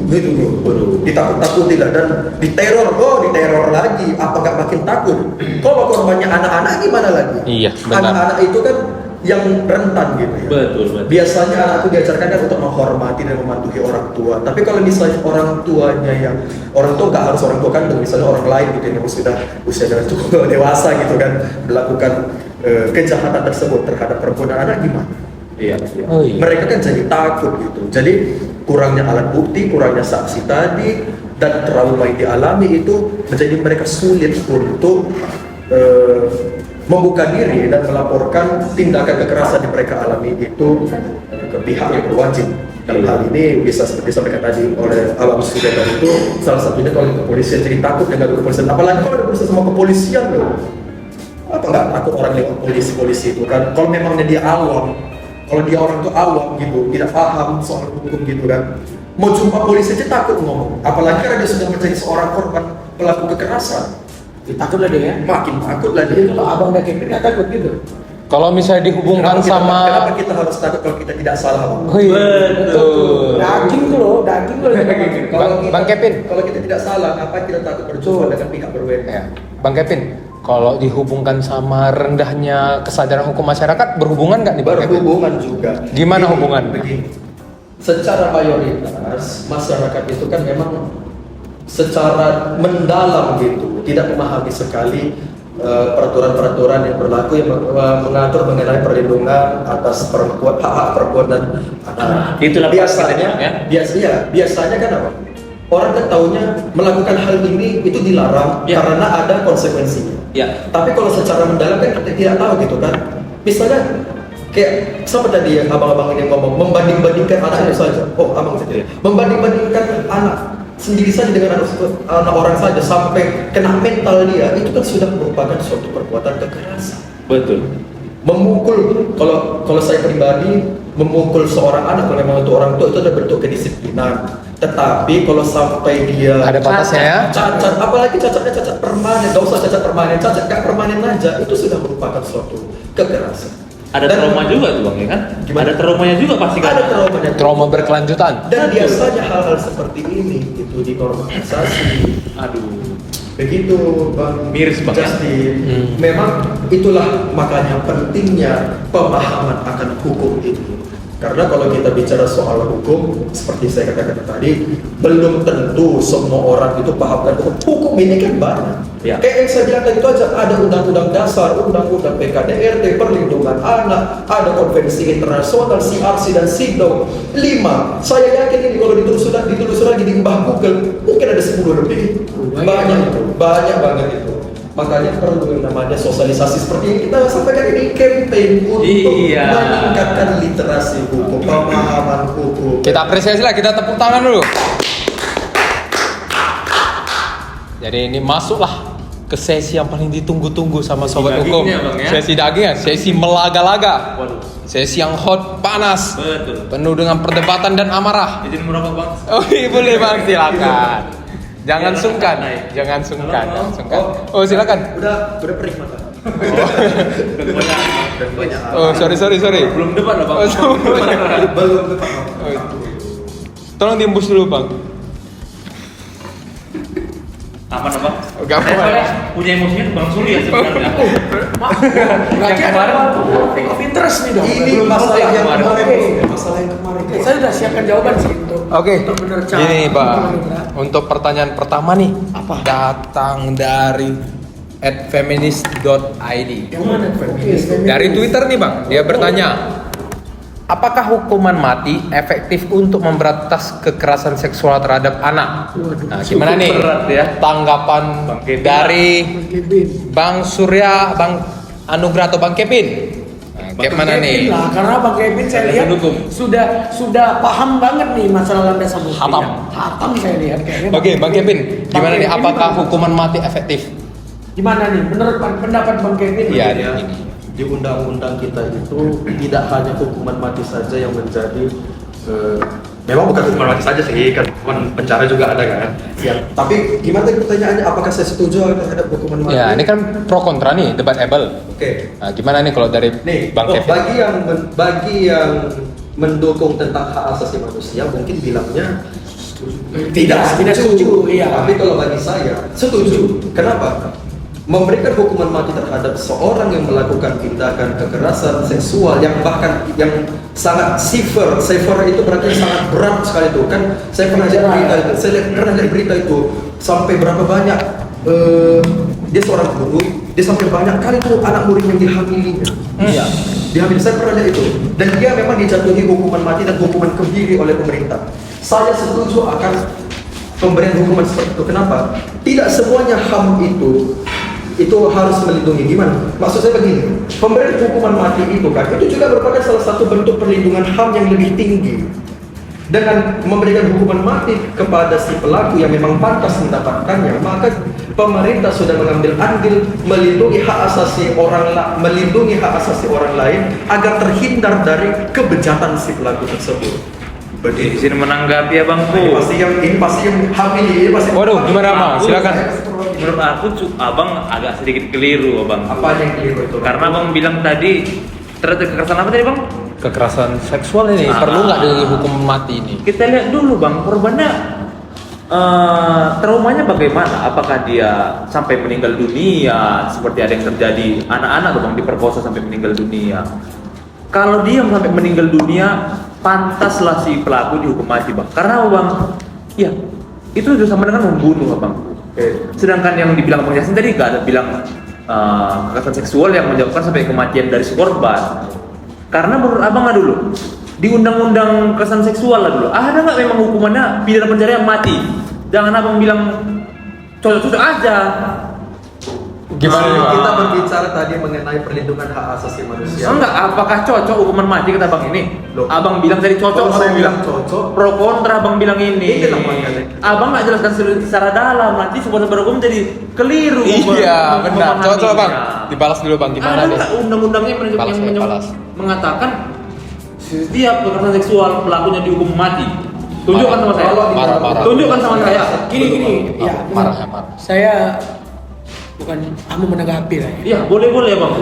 Gitu bro, waduh, ditakut-takuti lah dan diteror lagi, apa gak makin takut? Kalau korbannya anak-anak gimana lagi? Iya, benar. Anak-anak itu kan yang rentan gitu ya. Betul. Biasanya anak itu diajarkan kan untuk menghormati dan mematuhi orang tua. Tapi kalau misalnya orang tuanya yang orang tua nggak harus orang tua kandung, misalnya orang lain gitu yang sudah usia cukup dewasa gitu kan melakukan kejahatan tersebut terhadap perempuan dan anak gimana? Iya. Oh iya. Mereka kan jadi takut gitu. Jadi kurangnya alat bukti, kurangnya saksi tadi dan trauma yang dialami itu menjadi mereka sulit untuk membuka diri dan melaporkan tindakan kekerasan yang mereka alami itu ke pihak yang berwajib. Dalam hal ini bisa seperti disampaikan tadi oleh Abang Surya tadi itu salah satunya kalau kepolisian jadi takut dengan kepolisian, apalagi kalau ada berusaha sama kepolisian loh. Apa nggak takut orang lewat polisi itu kan? Kalau memangnya dia awam, kalau dia orang tuh awam gitu, tidak paham soal hukum gitu kan, mau jumpa polisi aja takut ngomong, apalagi karena dia sudah menjadi seorang korban pelaku kekerasan. Takutlah dia ya. Makin takut lah dia. Kalau abang udah Kevin nggak takut gitu. Kalau misalnya dihubungkan Kenapa sama kita harus takut kalau kita tidak salah? Bang? Oh iya, betul. Daging tuh loh. Bang Kevin. Kalau kita tidak salah, apa kita takut berjumpa dengan pihak berwenang? Ya. Bang Kevin, kalau dihubungkan sama rendahnya kesadaran hukum masyarakat berhubungan nggak nih Bang Kevin? Berhubungan juga. Gimana hubungan? Begini, secara mayoritas masyarakat itu kan memang secara mendalam gitu tidak memahami sekali peraturan-peraturan yang berlaku yang mengatur mengenai perlindungan atas hak-hak perempuan dan anak. Itulah biasanya, ya. biasanya kan apa? Orang kan taunya melakukan hal ini itu dilarang Ya. karena ada konsekuensinya. Ya. Tapi kalau secara mendalam kan kita tidak tahu gitu kan. Misalnya kayak siapa tadi yang abang-abang ini ngomong membanding-bandingkan anak itu saja. Oh, abang saja. Membanding-bandingkan anak sendiri saja dengan anak orang saja sampai kena mental dia, itu kan sudah merupakan suatu perbuatan kekerasan. Betul. Memukul, kalau saya pribadi memukul seorang anak kalau memang untuk orang tua itu adalah bentuk kedisiplinan. Tetapi kalau sampai dia Ada batasnya ya. cacat, apalagi cacatnya cacat permanen, gak usah cacat permanen, cacat gak permanen aja, itu sudah merupakan suatu kekerasan. Ada Dan- trauma juga tuh bang ya kan? Gimana? Ada traumanya juga pasti kan? Ada traumanya. Trauma berkelanjutan. Dan biasanya hal-hal seperti ini itu dinormalisasi. Aduh. Begitu Bang Miris, Bang, ya? Justin. Memang itulah makanya pentingnya pemahaman akan hukum itu. Karena kalau kita bicara soal hukum, seperti saya katakan tadi, belum tentu semua orang itu pahamkan hukum. Hukum ini kan banyak. Ya. Kayak yang saya bilang tadi itu aja, ada undang-undang dasar, undang-undang PKDRT, perlindungan anak, ada konvensi internasional, CRC dan CEDAW. 5. Saya yakin ini kalau ditelusuri lagi di mbah Google, mungkin ada 10 lebih. Banyak itu, banyak banget itu. Makanya perlu yang namanya sosialisasi seperti yang kita sampaikan ini, campaign untuk Iya. meningkatkan literasi hukum, pemahaman hukum. Kita apresiasi lah, kita tepuk tangan dulu. Jadi ini masuklah ke sesi yang paling ditunggu-tunggu sama sobat hukum. dagingnya, Bang, ya. Sesi dagingnya, sesi melaga-laga. Waduh. Sesi yang hot, panas, Betul. penuh dengan perdebatan dan amarah. Izin merokok bang. Oh iya boleh bang, silakan. Jangan Biar sungkan, santai. jangan sungkan, Halo, jangan sungkan. Oh. Oh silakan. Udah perih mata. Banyak. Oh sorry. Belum debat loh bang. Oh, sorry. Belum tepat. Tolong diembus dulu bang. Aman apa? Gak apa-apa. Soalnya punya emosinya bang Suli ya sebenarnya. Berarti Yang ada kemarin. konflik of interest nih dong. Ini Belum masalah selesai yang kemarin. kemarin. Masalah yang kemarin. Saya sudah siapkan jawaban sih untuk Oke, untuk menerca. gini Pak. Indra. Untuk pertanyaan pertama nih, Apa? datang dari @feminist.id. Yang mana? Oke, Dari Twitter nih Bang, dia bertanya, apakah hukuman mati efektif untuk memberantas kekerasan seksual terhadap anak? Waduh, Nah, gimana nih berat ya. tanggapan Bang Kevin. dari Bang Kevin. Bang Surya, Bang Anugrah atau Bang Kevin? Nah, Bang gimana Kevin nih? lah, karena Bang Kevin saya Ada lihat pendukung. sudah paham banget nih masalah landasan hukum. Hatam. Hatam saya lihat kayaknya. Oke, Bang Kevin, gimana nih? Kevin Apakah gimana? hukuman mati efektif? Gimana nih? Menurut pendapat Bang Kevin? Iya, Ya, ini. di undang-undang kita itu tidak hanya hukuman mati saja yang menjadi memang bukan hukuman mati saja sih, kan hukuman penjara juga ada kan. Ya, tapi gimana tadi pertanyaannya? Apakah saya setuju terhadap hukuman mati? Ya, ini kan pro kontra nih, debatable. Oke. Nah, gimana nih kalau dari Nih, Bang Kevin? bagi yang mendukung tentang hak asasi manusia mungkin bilangnya Tidak setuju, iya. Tapi kalau bagi saya setuju. Kenapa? Memberikan hukuman mati terhadap seorang yang melakukan tindakan kekerasan seksual yang bahkan yang sangat severe itu berarti sangat berat sekali itu kan. Saya pernah lihat berita itu, pernah lihat berita itu sampai berapa banyak dia seorang guru, dia sampai banyak kali tuh anak murid yang dihamilinya. Iya. Dihamili, saya pernah lihat itu. Dan dia memang dijatuhi hukuman mati dan hukuman kebiri oleh pemerintah. Saya setuju akan pemberian hukuman seperti itu. Kenapa? Tidak semuanya HAM itu harus melindungi. Gimana? Maksud saya begini, pemberian hukuman mati itu kan, itu juga merupakan salah satu bentuk perlindungan HAM yang lebih tinggi. Dengan memberikan hukuman mati kepada si pelaku yang memang pantas mendapatkannya, maka pemerintah sudah mengambil andil melindungi hak asasi orang lain agar terhindar dari kebejatan si pelaku tersebut. Di sini menanggapi ya bang Ini pasti yang hamil ini pasti. Waduh, gimana Bang? Silakan. Menurut aku abang agak sedikit keliru abang. Apa yang keliru itu? Karena abang bilang tadi terhadap kekerasan apa tadi bang? Kekerasan seksual ini perlu nggak dengan hukum mati ini? Kita lihat dulu bang, korbannya traumanya bagaimana? Apakah dia sampai meninggal dunia? Seperti ada yang terjadi anak-anak tuh bang diperkosa sampai meninggal dunia. Kalau dia sampai meninggal dunia, pantaslah si pelaku dihukum mati bang. Karena bang, ya itu sudah sama dengan membunuh bang. Sedangkan yang dibilang bang Yasin tadi nggak ada bilang kekerasan seksual yang menyebabkan sampai kematian dari si korban. Karena menurut abang lah dulu di undang-undang kekerasan seksual lah dulu ada nggak memang hukumannya pidana penjara yang mati? Jangan abang bilang cocok-cocok aja. Gimana nih, Bang? Kita berbicara tadi mengenai perlindungan hak asasi manusia. Enggak, apakah cocok hukuman mati kata abang ini? Loh. Abang bilang tadi cocok, Kalau saya abang bilang cocok, pro kontra, abang bilang ini. Itu namanya. Abang nggak jelaskan secara dalam, nanti sebuah hukum jadi keliru. Iya, benar. memahaminya. Coba Bang, dibalas dulu Bang, gimana Ada nih? nggak undang-undangnya yang Balas, balas. mengatakan setiap kekerasan seksual pelakunya dihukum mati? Tunjukkan sama saya. Marah. Tunjukkan sama saya. Gini, ya. Marah. Saya bukan kamu menanggapi lah ya. Iya, boleh ya bang.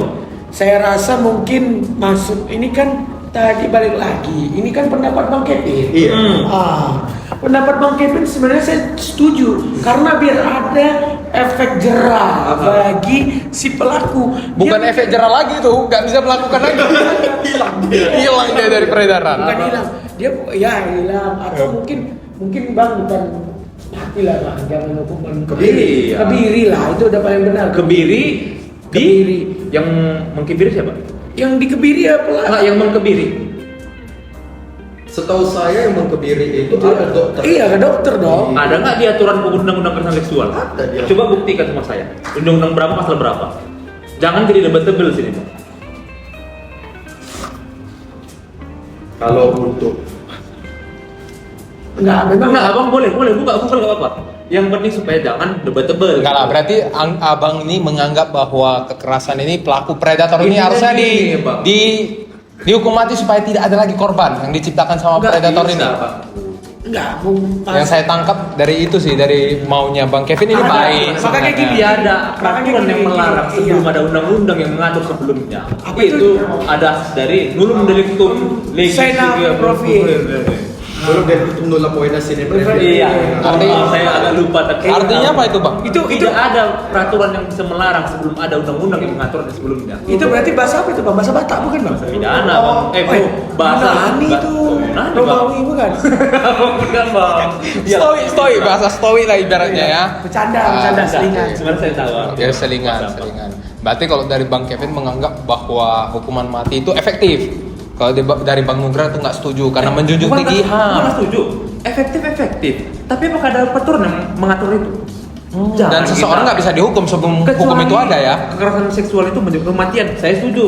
Saya rasa mungkin maksud ini kan tadi balik lagi. Ini kan pendapat Bang Kevin. Iya. Pendapat Bang Kevin sebenarnya saya setuju karena biar ada efek jerah bagi si pelaku. Bukan efek jerah lagi tuh, nggak bisa melakukan lagi. Hilang dia dari peredaran. Bukan hilang. Dia hilang atau mungkin Bang bukan mati lah Bang, jangan hukuman Kebiri, ya. Kebiri lah, itu udah paling benar. Kebiri. Yang mengkebiri siapa? Yang dikebiri ya pelaku. Enggak, yang mengkebiri. Setahu saya yang mengkebiri itu ada dokter. Iya, ke dokter dong. Ada nggak di aturan undang-undang kekerasan seksual? Ada dia. Coba buktikan sama saya. Undang-undang berapa, pasal berapa? Jangan jadi debatable sini, Bang. Kalau untuk Enggak, abang boleh buka Google nggak apa-apa. Yang penting supaya jangan debatable. Enggak lah, berarti abang ini menganggap bahwa kekerasan ini pelaku predator ini Intinya harusnya gini, Bang. dihukum mati supaya tidak ada lagi korban yang diciptakan sama Nggak predator bisa, ini. Bang. Enggak, Yang saya tangkap dari itu sih, dari maunya Bang Kevin ini Ada, baik. Makanya sebenarnya. gini ada peraturan yang gini, melarang iya. sebelum ada undang-undang yang mengatur sebelumnya. Apa itu itu? ada dari nulum delictum legis Sena profil. belum dari itu nula poinnya sini. Iya. Artinya- Saya agak lupa tapi Artinya apa itu Bang? Itu tidak ada peraturan yang bisa melarang sebelum ada undang-undang yang mengatur sebelumnya. itu berarti bahasa apa itu Bang? Bahasa Batak bukan Bang? Pidana, Bang. Bahasa Nani itu. Nani, Bang. Romawi bukan? Bukan, Bang. Ya. Stoik, bahasa stoik lah ibaratnya ya. Bercanda selingan. Sebenarnya saya tahu. Ya selingan. Berarti kalau dari Bang Kevin menganggap bahwa hukuman mati itu efektif. Kalau dari Bang Nugra itu nggak setuju karena menjunjung tinggi Bukan HAM. setuju. Efektif. Tapi apakah ada peraturan yang mengatur itu? Jangan Dan seseorang kita- nggak bisa dihukum sebelum hukum Kecuali itu ada ya. Kekerasan seksual itu menyebabkan kematian. Saya setuju.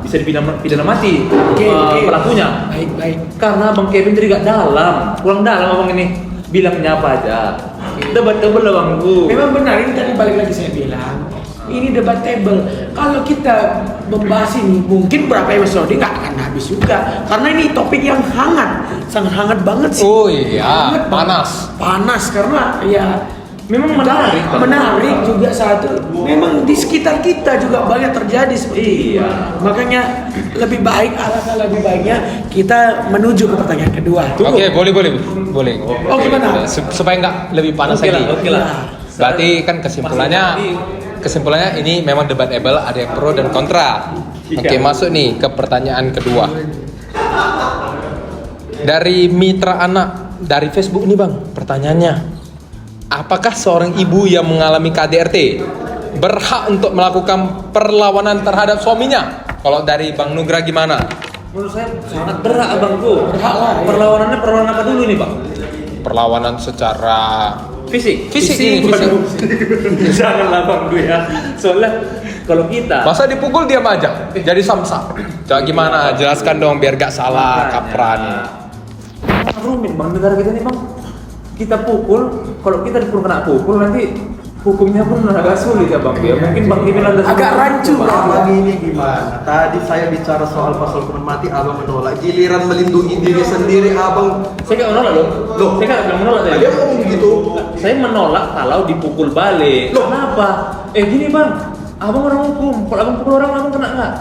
Bisa dipidana mati Oke. pelakunya. Baik. Karena Bang Kevin jadi gak dalam, kurang dalam abang ini. Bilangnya apa aja. Debatable lah bangku. Memang benar ini tadi balik lagi saya bilang. Ini debatable. Kalau kita membahas ini, mungkin berapa episode nggak akan habis juga. Karena ini topik yang hangat, sangat hangat banget sih. Oh iya, Hangat banget. panas. Panas karena ya Memang menarik, Bang. menarik juga satu. Memang di sekitar kita juga banyak terjadi seperti itu. Iya. Makanya lebih baik, alangkah lebih baiknya kita menuju ke pertanyaan kedua. Oke, boleh. Oh, gimana? Supaya nggak lebih panas Oke lagi. lah, oke lah. Berarti kan kesimpulannya ini memang debatable, ada yang pro dan kontra. Oke, masuk nih ke pertanyaan kedua. Dari Mitra Anak dari Facebook nih Bang, pertanyaannya. Apakah seorang ibu yang mengalami KDRT berhak untuk melakukan perlawanan terhadap suaminya? Kalau dari Bang Nugra gimana? Menurut saya sangat berat abangku. Berhak lah, ya. Perlawanannya perlawanan apa dulu nih bang? Perlawanan secara Fisik. Fisik. Janganlah bang gue ya. Soalnya kalau kita masa dipukul diam aja, jadi samsak. Coba gimana? Jelaskan dong biar gak salah kaprah. rumit bang negara kita nih bang. Kita pukul, kalau kita dipukul kena pukul nanti hukumnya pun agak sulit ya bang. Ya mungkin bang Kevin ada Agak rancu, Bang. Abang ini gimana? Tadi saya bicara soal pasal hukuman mati, abang menolak. Giliran melindungi diri sendiri, abang Saya nggak menolak loh. Loh. Saya nggak bilang menolak tadi. dia ngomong begitu. Saya menolak kalau dipukul balik. Loh. Kenapa? Gini bang, abang orang hukum. Kalau abang pukul orang, abang kena nggak?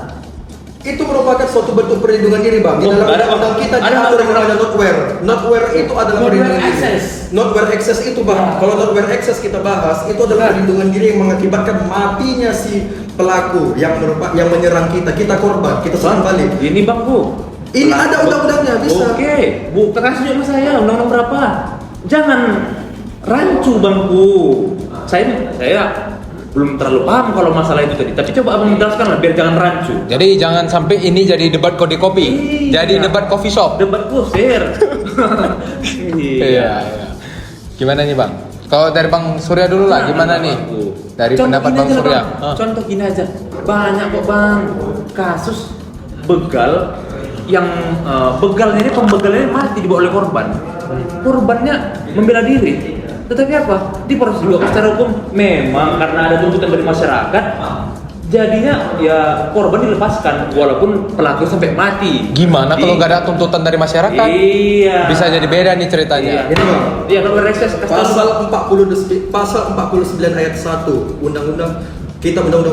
Itu merupakan suatu bentuk perlindungan diri, Bang. Di Oh, dalam ada, Bang. undang kita Ada, diatur Bang. yang namanya notware. Notware itu adalah Notware perlindungan diri. access. Notware access itu, Bang. Kalau notware access kita bahas, itu adalah perlindungan diri yang mengakibatkan matinya si pelaku yang menyerang kita. Kita korban, kita serang balik. Ini bang bu. Ini ada undang-undangnya, bisa. Oke, bu, kasih juga sama saya undang-undang berapa? Jangan rancu bangku. Saya belum terlalu paham kalau masalah itu tadi. Tapi coba abang jelaskan lah biar jangan rancu. Jadi jangan sampai ini jadi debat kode kopi. Iya. Jadi debat coffee shop. Debat kusir. Iya. Gimana nih Bang? Kalau dari Bang Surya dulu lah, gimana nih? Dari Contoh pendapat gini Bang aja lah, Surya. Bang. Contoh gini aja. Banyak kok Bang kasus begal yang begalnya ini pembegalnya mati dibawa oleh korban. Korbannya membela diri. Tetapi apa? Diproses juga secara hukum. Memang karena ada tuntutan dari masyarakat, jadinya ya korban dilepaskan walaupun pelaku sampai mati. Gimana kalau nggak ada tuntutan dari masyarakat? Iya. Bisa jadi beda nih ceritanya. Iya. Ini Bang, Iya, kalau reses pasal 49 ayat 1 undang-undang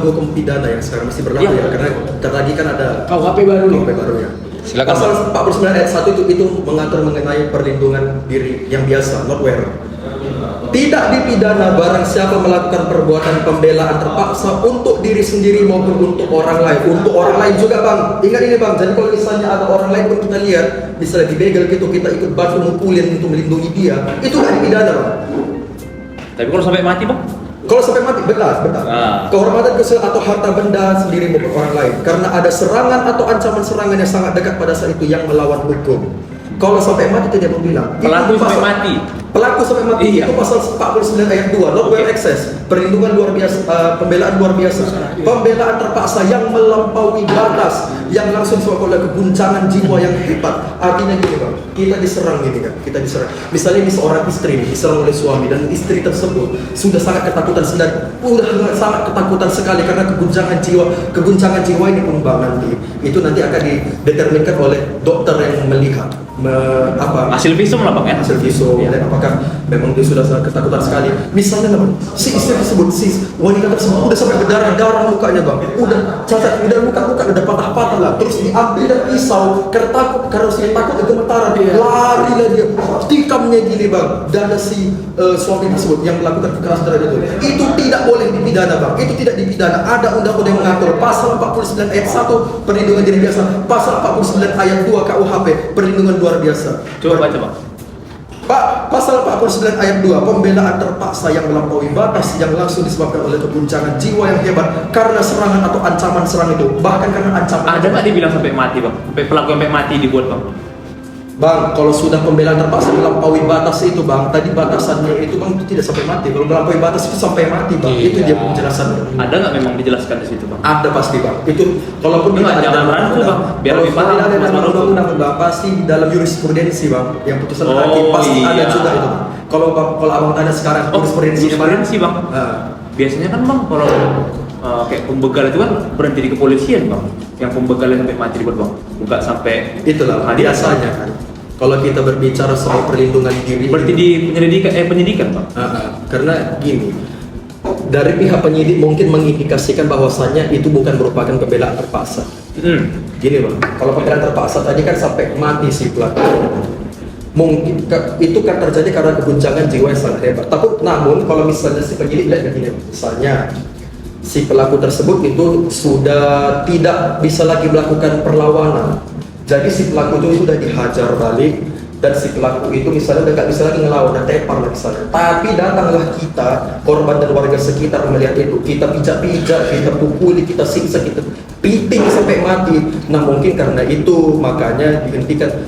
hukum pidana yang sekarang masih berlaku Iya. ya, karena lagi kan ada KUHP baru nih. KUHP barunya. Silakan, Pasal Bang. 49 ayat 1 itu mengatur mengenai perlindungan diri yang biasa, not where. Tidak dipidana barang siapa melakukan perbuatan pembelaan terpaksa untuk diri sendiri maupun untuk orang lain. Untuk orang lain juga Bang. Ingat ini Bang, jadi kalau misalnya ada orang lain pun kita lihat, misalnya dibegal gitu, kita ikut bantu mukulin untuk melindungi dia, itu nggak dipidana Bang. Tapi kalau sampai mati Bang? Kalau sampai mati, benar. Ah. Kehormatan atau harta benda sendiri maupun orang lain, karena ada serangan atau ancaman serangan yang sangat dekat pada saat itu yang melawan hukum. Kalau sampai mati itu dia mau bilang. Pelaku Itu sampai pasal- mati. Pelaku sampai mati Iya. itu pasal 49 ayat 2, not well excess, perlindungan luar biasa, pembelaan luar biasa, pembelaan terpaksa yang melampaui batas, yang langsung disebabkan oleh keguncangan jiwa yang hebat. Artinya gini Bang, kita diserang gini kan, kita diserang. Misalnya ini seorang istri nih, diserang oleh suami dan istri tersebut sudah sangat ketakutan sangat ketakutan sekali karena keguncangan jiwa ini pun Bang nanti itu nanti akan dideterminkan oleh dokter yang melihat Hasil visum lah Bang ya? hasil visum Iya. dan apakah memang dia sudah sangat ketakutan sekali. Misalnya lah, Bang, si istri tersebut, si wanita tersebut udah sampai berdarah mukanya Bang, udah cacat, udah muka udah patah-patah lah, terus diambil dan pisau karena si takut gemetaran, lari lah dia, tikamnya gini Bang, dada si suami tersebut yang melakukan kekerasan terhadap itu tidak boleh dipidana Bang, itu tidak dipidana. Ada undang-undang yang mengatur pasal 49 ayat 1 perlindungan diri biasa, pasal 49 ayat 2 KUHP perlindungan luar biasa. Coba baca Bang. Pak, pasal 49 ayat 2, pembelaan terpaksa yang melampaui batas yang langsung disebabkan oleh keguncangan jiwa yang hebat karena serangan atau ancaman serang itu, bahkan karena ancaman. Ada nggak dibilang sampai mati Bang? Sampai pelaku sampai mati dibuat Bang? Bang, kalau sudah pembelaan terpaksa melampaui batas itu Bang, tadi batasannya itu Bang itu tidak sampai mati. Kalau melampaui batas itu sampai mati Bang, itu dia penjelasannya. Ada nggak memang dijelaskan di situ Bang? Ada pasti Bang. Itu kalaupun Enggak, kita jangan dalam rancu, undang-undang, Bang. Biar kalau lebih paham tidak ada dalam masalah undang-undang Bang, pasti di dalam jurisprudensi Bang, yang putusan Oh, hakim pasti ada iya. juga itu Bang. Kalau Abang tanya sekarang jurisprudensi Bang. Ah. Biasanya kan Bang kalau kayak pembegal itu kan berhenti di kepolisian Bang. Yang pembegalnya sampai mati dibuat Bang. Bukan sampai Itulah biasanya kan. Kalau kita berbicara soal perlindungan diri, berarti di penyidikan Bang. Karena gini, dari pihak penyidik mungkin mengindikasikan bahwasannya itu bukan merupakan pembelaan terpaksa. Gini Bang, kalau pembelaan terpaksa tadi kan sampai mati si pelaku. Mungkin itu kan terjadi karena keguncangan jiwa yang sangat hebat. Namun kalau misalnya si penyidik lihat begini, misalnya si pelaku tersebut itu sudah tidak bisa lagi melakukan perlawanan. Jadi si pelaku itu sudah dihajar balik dan si pelaku itu misalnya udah nggak bisa lagi ngelawan dan tepar lah misalnya. Tapi datanglah kita, korban dan warga sekitar melihat itu, kita pijak-pijak, kita pukuli, kita siksa, kita piting sampai mati. Nah mungkin karena itu makanya dihentikan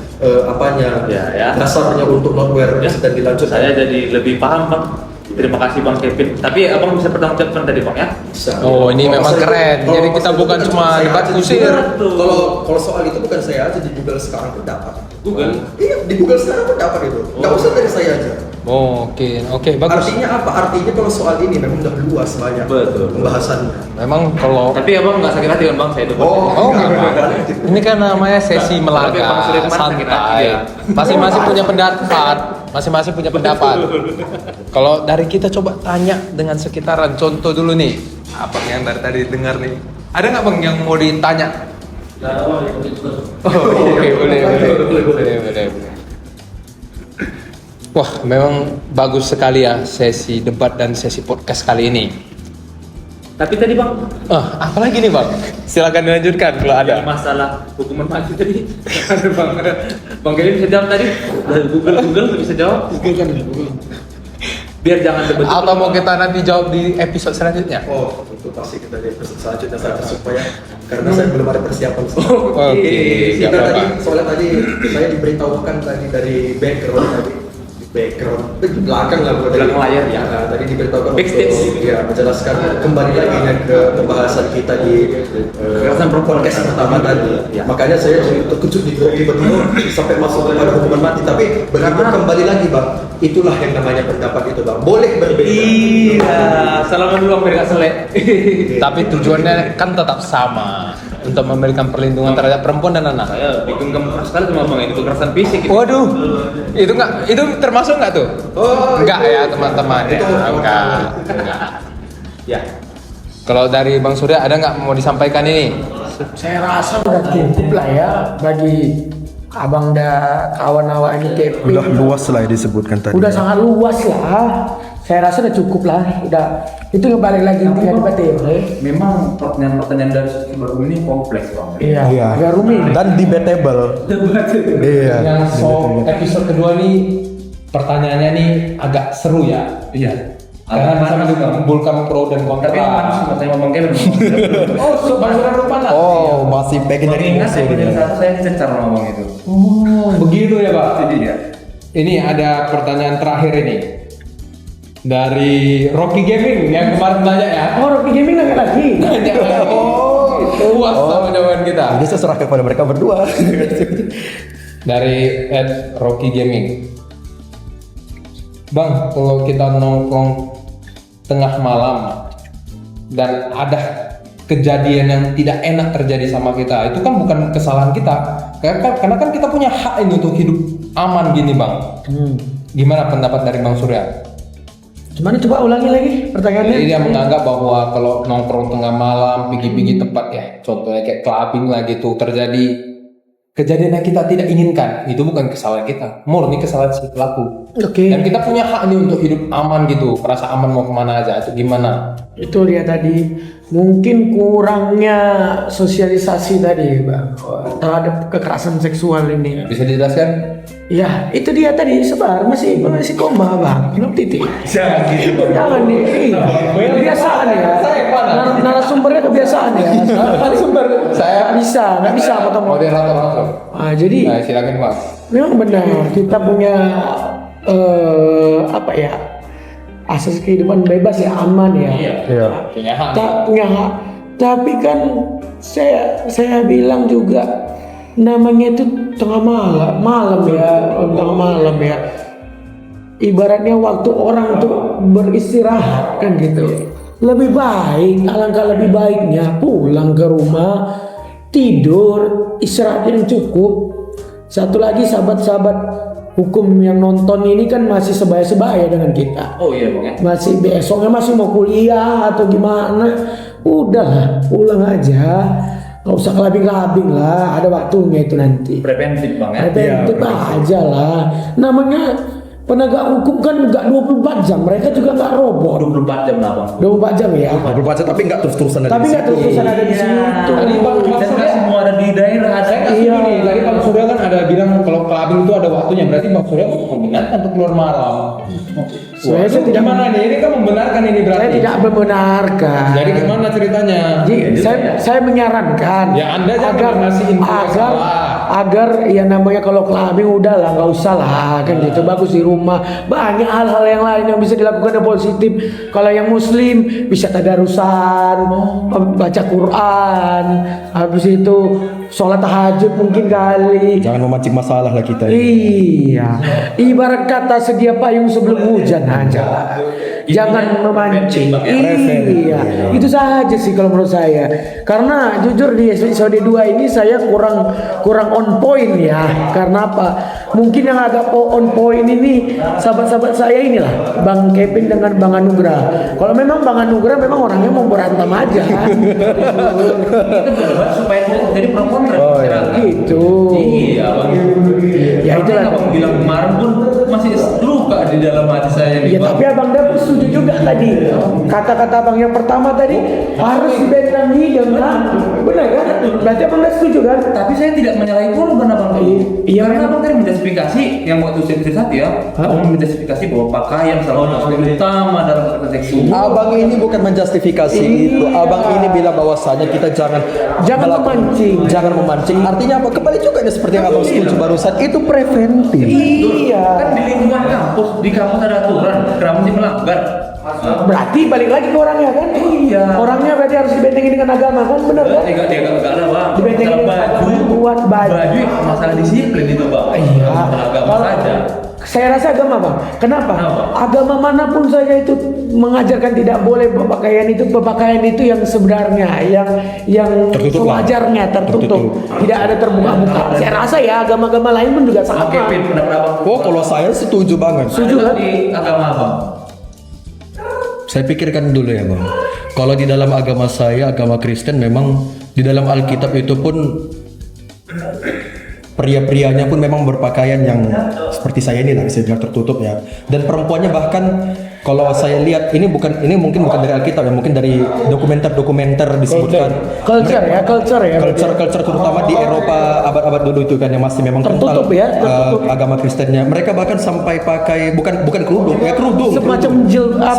dasarnya untuk not wear dan dilanjut. Saya jadi lebih paham Bang. Terima kasih Bang Kevin. Tapi Abang bisa bertanggung tadi Bang ya? Oh, ini memang keren. Jadi kita bukan cuma debat kusir. Kalau soal itu bukan saya aja, di Google sekarang pun dapat. Google? Iya, di Google sekarang pun dapat itu. Nggak usah dari saya aja. Oh, oke, bagus. Artinya apa? Artinya kalau soal ini memang udah luas banyak Betul. pembahasannya. Memang kalau Tapi Abang nggak sakit hati kan Bang? Saya itu enggak. Ini kan namanya sesi Tapi melaga, Bang Sudirman sakit hati santai. ya. Masing-masing punya pendapat, masing-masing punya pendapat. Kalau dari kita coba tanya dengan sekitaran, contoh dulu nih, apa yang dari tadi dengar nih? Ada nggak Bang yang mau ditanya? Oh, oke, boleh. Wah, memang bagus sekali ya sesi debat dan sesi podcast kali ini. Tapi tadi Bang, Apalagi nih Bang? Silakan dilanjutkan kalau ada. yang masalah hukuman mati tadi ada Bang Kevin bisa jawab tadi. Dari Google bisa jawab. Biar jangan betul. Atau mau kita nanti jawab di episode selanjutnya? Oh, itu pasti kita di episode selanjutnya saja supaya karena saya belum ada persiapan. Oke, Kita nggak tadi apa-apa. soalnya tadi saya diberitahukan tadi dari background tadi di belakang lah dari Belakang layar, ya. Nah, tadi diberitahukan Backstage. untuk ya menjelaskan kembali lagi ya ke pembahasan kita di Kekerasan perempuan. podcast pertama tadi. Ya. Makanya saya jadi terkejut nih kok tiba-tiba sampai masuk kepada hukuman mati. Tapi begitu kembali lagi bang, itulah yang namanya pendapat itu bang. Boleh berbeda. Iya, salaman dulu biar gak selek. Tapi tujuannya kan tetap sama, untuk memberikan perlindungan terhadap perempuan dan anak. Saya bikin kamu keras sekali sama bang, itu kekerasan fisik. Itu. Waduh, itu termasuk nggak tuh? Oh, Enggak itu- ya teman-teman ya, itu- enggak. Ya. Kalau dari Bang Surya ada nggak mau disampaikan ini? Saya rasa udah cukup lah ya bagi abang dan kawan-kawan ini Kevin. Udah luas lah ya disebutkan tadi. Udah sangat luas lah. Saya rasa udah cukup lah. Udah itu balik lagi intinya debat ya. Memang pertanyaan-pertanyaan dari sisi baru ini kompleks bang. Iya. Iya. Agak rumit. Dan debatable. Iya. Yang episode kedua nih pertanyaannya nih agak seru ya. Iya. Karena bisa menimbulkan pro dan kontra. Tapi yang mana sih mau tanya bang Kevin? Oh, Bang Surya lupa lah. Oh, masih pengen dari Mengingat emosi episode gitu. satu saya dicecar sama bang itu. Oh, begitu ya, Pak. Jadi ya. Ini ada pertanyaan terakhir ini. Dari Rocky Gaming yang kemarin banyak ya. Oh, Rocky Gaming nanya lagi. Banyak lagi. Puas sama jawaban kita. Jadi saya serahkan kepada mereka berdua. Dari Rocky Gaming. Bang, kalau kita nongkrong tengah malam dan ada kejadian yang tidak enak terjadi sama kita, itu kan bukan kesalahan kita. Karena kan kita punya hak ini untuk hidup aman gini, Bang. Gimana pendapat dari Bang Surya? Gimana coba ulangi lagi pertanyaannya? Jadi dia menganggap bahwa kalau nongkrong tengah malam, pergi-pergi tempat ya, contohnya kayak clubbing lah gitu, terjadi kejadian yang kita tidak inginkan, itu bukan kesalahan kita, murni kesalahan si pelaku. Oke. Dan kita punya hak nih untuk hidup aman gitu, merasa aman mau kemana aja, itu gimana? Itu dia tadi mungkin kurangnya sosialisasi tadi bang terhadap kekerasan seksual ini. Bisa dijelaskan? Ya itu dia tadi sebar masih koma bang minum titik. Jangan gitu bang. Jangan nih, kebiasaan ya. Narasumbernya kebiasaan ya. Narasumber saya Nggak bisa potong. moderator langsung. Ah, jadi Nah, silakan Bang. memang benar kita punya apa ya asas kehidupan bebas ya aman ya. Iya. Punya hak. Tak punya hak. Tapi kan saya bilang juga namanya itu tengah malam ya, tengah malam ya. Ibaratnya waktu orang tuh beristirahat kan gitu. Lebih baik, alangkah lebih baiknya pulang ke rumah, tidur, istirahat yang cukup. Satu lagi sahabat-sahabat hukum yang nonton ini kan masih sebaya-sebaya dengan kita. Oh iya bang ya. Masih besoknya masih mau kuliah atau gimana, udahlah pulang aja, nggak usah kelabing-labing lah, ada waktunya itu nanti. Preventif bang ya. Preventif aja lah, namanya penegak hukum kan nggak 24 jam, mereka juga nggak robot. 24 jam lah bang. 24 jam ya, Berbaca tapi nggak terus-terusan dari tapi nggak situ. terus-terusan ada di situ. Tadi Bang Dan nggak semua ada di daerah ada. Iya, tadi Bang Surya kan ada bilang kalau clubbing itu ada waktunya, berarti Bang Surya mengingatkan untuk keluar malam. Saya Waduh, tidak- gimana nih? Ini kan membenarkan ini berarti. Saya tidak membenarkan. Jadi gimana ceritanya? Jadi, saya menyarankan Ya, Anda jangan ngasih info yang salah. agar ya namanya kalau clubbing udah lah nggak usah lah kan gitu, bagus di rumah, banyak hal-hal yang lain yang bisa dilakukan yang positif. Kalau yang muslim bisa tadarusan, baca Quran, habis itu sholat tahajud mungkin kali. Jangan memancing masalah lah kita. Iya, ibarat kata sedia payung sebelum hujan aja lah. Jangan memancing. Iya, itu saja sih kalau menurut saya. Karena jujur di episode 2 ini saya kurang on point ya. Karena apa? Mungkin yang agak on point ini sahabat-sahabat saya inilah Bang Kevin dengan Bang Anugrah. Kalau memang Bang Anugrah memang orangnya mau berantem aja. Itu berbuat supaya jadi pro kontra. Gitu. Iya bang. Ya itulah. Abang bilang kemarin pun masih luka di dalam hati saya nih Ya bang. tapi abang Dapur setuju juga tadi kata-kata abang yang pertama tadi harus dibentengi dengan benar kan? Berarti abang udah setuju kan? Tapi saya tidak menyalahi korban abang. Iya, Karena memang. abang tadi menjustifikasi yang waktu saya satu ya. Abang menjustifikasi bahwa pakaian salah satu utama dalam kekerasan seksual. Abang ini bukan menjustifikasi itu. Abang ini bilang bahwasanya kita jangan memancing. Jangan memancing. Artinya apa? Kembali juga ini seperti yang abang setuju barusan. Itu preventif. Iya. Kan di lingkungan kampus, di kampus ada aturan, kenapa sih melanggar? Berarti balik lagi ke orangnya kan? Iya. Orangnya berarti harus dibentengi dengan agama kan? Benar kan? Enggak ada bang. Dibentengi Masalah dengan agama, baju, buat baju. masalah disiplin itu bang. Iya. Masalah agama Kalau- saja. Saya rasa agama bang. Kenapa? Kenapa? Agama manapun saja itu mengajarkan tidak boleh berpakaian itu yang sebenarnya, yang Tertutup lah. sewajarnya tertutup, tidak ada terbuka-buka. Saya rasa ya agama-agama lain pun juga sama. Oke, Pin, pendapat abang. Oh, kalau saya setuju banget. Setuju Ada kan? di agama abang. Saya pikirkan dulu ya bang. Kalau di dalam agama saya, agama Kristen, memang di dalam Alkitab itu pun pria-prianya pun memang berpakaian yang seperti saya ini lah, bisa bilang tertutup ya. Dan perempuannya bahkan kalau saya lihat ini mungkin bukan dari Alkitab ya, mungkin dari dokumenter disebutkan Culture ya. culture terutama di Eropa abad-abad dulu itu kan yang masih memang Tertutup kental, ya, tertutup. agama Kristennya. Mereka bahkan sampai pakai bukan kerudung, Semacam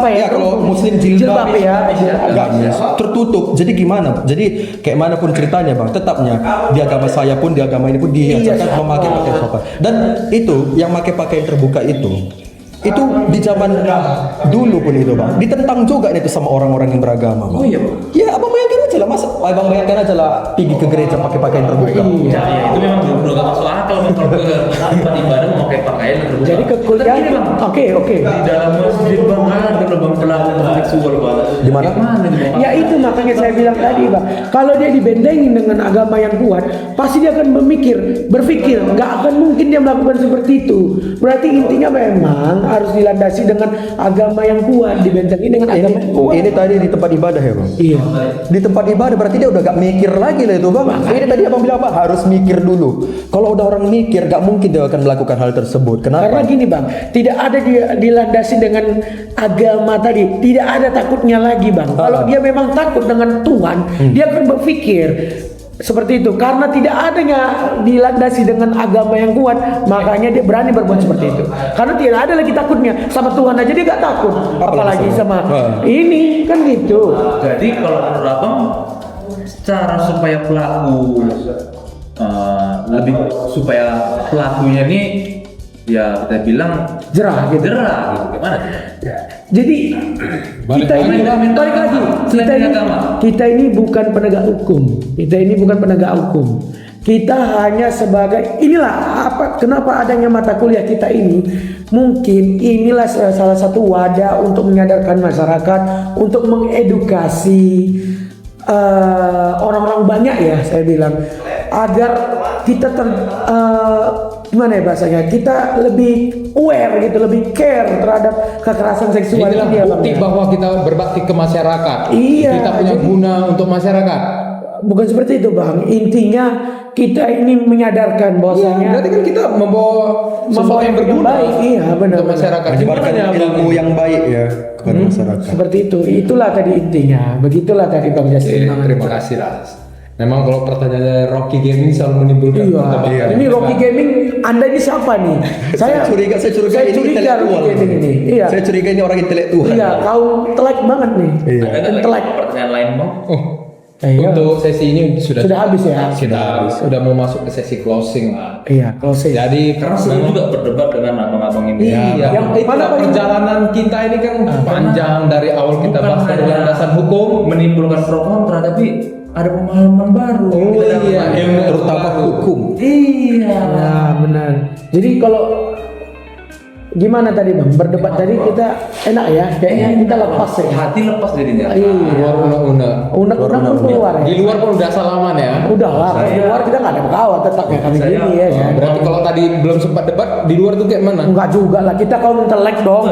ya kalau muslim jilbab ya. ya, tertutup. Jadi gimana? Jadi kayak mana pun ceritanya bang, tetapnya di agama saya pun di agama ini pun diajarkan memakai pakaian sopan. Dan itu yang pakai pakaian terbuka itu di zaman dulu pun itu bang ditentang juga itu sama orang-orang yang beragama bang. Oh iya bang. Ya abang bayangkan aja lah, abang bayangkan aja lah pergi ke gereja pakai pakaian terbuka. Ya, itu memang belum gak masuk akal bang kalau ke tempat ibadah memakai pakaian terbuka. Jadi kekuliah. Tapi ini, Bang, Oke. di dalam masjid bang ada loh bang pelaku seksual bang. Di mana? Mana nih bang? Ya itu makanya saya bilang tadi bang, kalau dia dibentengin dengan agama yang kuat, pasti dia akan berpikir, nggak akan mungkin dia melakukan seperti itu. Berarti intinya memang harus dilandasi dengan agama yang kuat, dibentengi dengan agama yang kuat. Ini tadi di tempat ibadah ya bang. Iya. Di tempat ibadah berarti dia udah gak mikir lagi lah itu bang. Ini tadi abang bilang apa? Harus mikir dulu. Kalau udah orang mikir, gak mungkin dia akan melakukan hal tersebut. Kenapa? Karena gini bang, tidak ada dia dilandasi dengan agama tadi, tidak ada takutnya lagi bang. Kalau dia memang takut dengan Tuhan, dia akan berpikir seperti itu. Karena tidak adanya dilandasi dengan agama yang kuat, makanya dia berani berbuat seperti itu. Karena tidak ada lagi takutnya sama Tuhan aja dia gak takut, apalagi sama ini kan gitu. Jadi kalau menurut abang, cara supaya pelaku supaya pelakunya ini ya kita bilang Jerah gitu. Gimana tuh? Jadi kita ini balik lagi, kita ini bukan penegak hukum. Kita hanya sebagai kenapa adanya mata kuliah kita ini, mungkin inilah salah satu wadah untuk menyadarkan masyarakat, untuk mengedukasi orang-orang banyak ya, saya bilang, agar kita gimana ya bahasanya, kita lebih aware gitu, lebih care terhadap kekerasan seksual Inilah ini ya, Bang, bukti ya. bahwa kita berbakti ke masyarakat. Iya, Kita punya jadi- guna untuk masyarakat. Bukan seperti itu bang, intinya kita ini menyadarkan bahwasanya Berarti kan kita membawa sesuatu yang berguna baik, iya benar. untuk masyarakat. menyebarkan Gimana ya, Bang? ilmu yang baik ya kepada masyarakat. Seperti itu, itulah tadi intinya, begitulah tadi bang Justin. Terima kasih Ras. Memang kalau pertanyaannya Rocky Gaming selalu menimbulkan Iya. perdebatan. Ini Rocky Gaming, Anda ini siapa nih? Saya curiga ini intelektual. Rocky Gaming ini. Iya. Saya curiga ini orang intelektual. Iya, kaum telek banget nih. Iya. Ada nggak Intelek. lagi pertanyaan lain bang? Oh, Iya. untuk sesi ini sudah Sudah habis ya? Sudah habis. Sudah mau masuk ke sesi closing lah. Iya, closing. Jadi Karena seru juga berdebat dengan abang-abang ini. Iya, Yang itulah mana paling- perjalanan kita ini kan panjang dari awal kita Bukan bahas dari hanya landasan hukum. menimbulkan pro kontra, tapi ada pemahaman baru. Oh Kita dapat iya, banyak. ilmu Terutama hukum. Iya. Ya benar. Jadi kalau gimana tadi bang berdebat tadi kita enak ya, kayaknya kita lepas ya. Hati lepas jadinya. Iya. Keluar undang-undang. Undang-undang pun keluar ya. Di luar pun udah salaman ya. Udah lah, di luar kita nggak ada kawan tetap ya kami Saya- gini ya. Kan? Berarti kalau tadi belum sempat debat, di luar tuh kayak mana? Enggak juga lah, kita kaum intelek dong.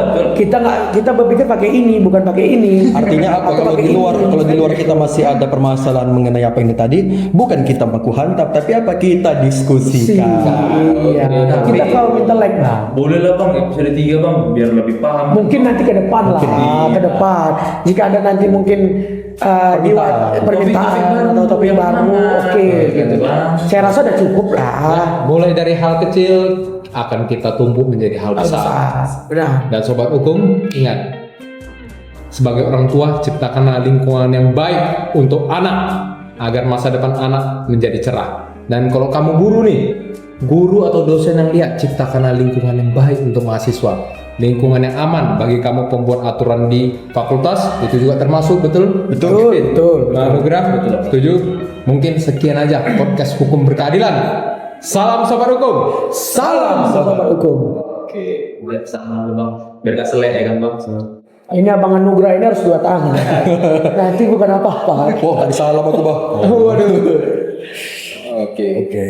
Kita berpikir pakai ini bukan pakai ini. Artinya apa? Atau Kalau pakai di luar, ini. kalau di luar kita masih ada permasalahan mengenai apa ini tadi, bukan kita baku hantam, tapi apa kita diskusikan. Iya, Tapi- kita kaum intelek lah. Boleh lah bang, episode 3 bang, biar lebih paham. Mungkin nanti ke depan lah, ke depan. Jika ada nanti mungkin permintaan atau topik baru, oke gitu. Saya rasa udah cukup lah. Mulai dari hal kecil akan kita tumpuk menjadi hal besar. Benar. Dan sobat hukum, ingat, sebagai orang tua ciptakanlah lingkungan yang baik untuk anak agar masa depan anak menjadi cerah. Dan kalau kamu guru nih, guru atau dosen yang lihat, ciptakanlah lingkungan yang baik untuk mahasiswa, lingkungan yang aman bagi kamu pembuat aturan di fakultas, itu juga termasuk. Betul? Betul. Manugraf, betul. Setuju? Mungkin sekian aja podcast hukum berkeadilan. Salam sobat hukum. Salam sobat hukum. Oke, udah sama lu bang, biar gak selek ya kan bang. Ini abang Anugrah ini harus 2 tangan. Nanti bukan apa-apa. Wah, tadi salam aku bah. Waduh. Oke. Oke.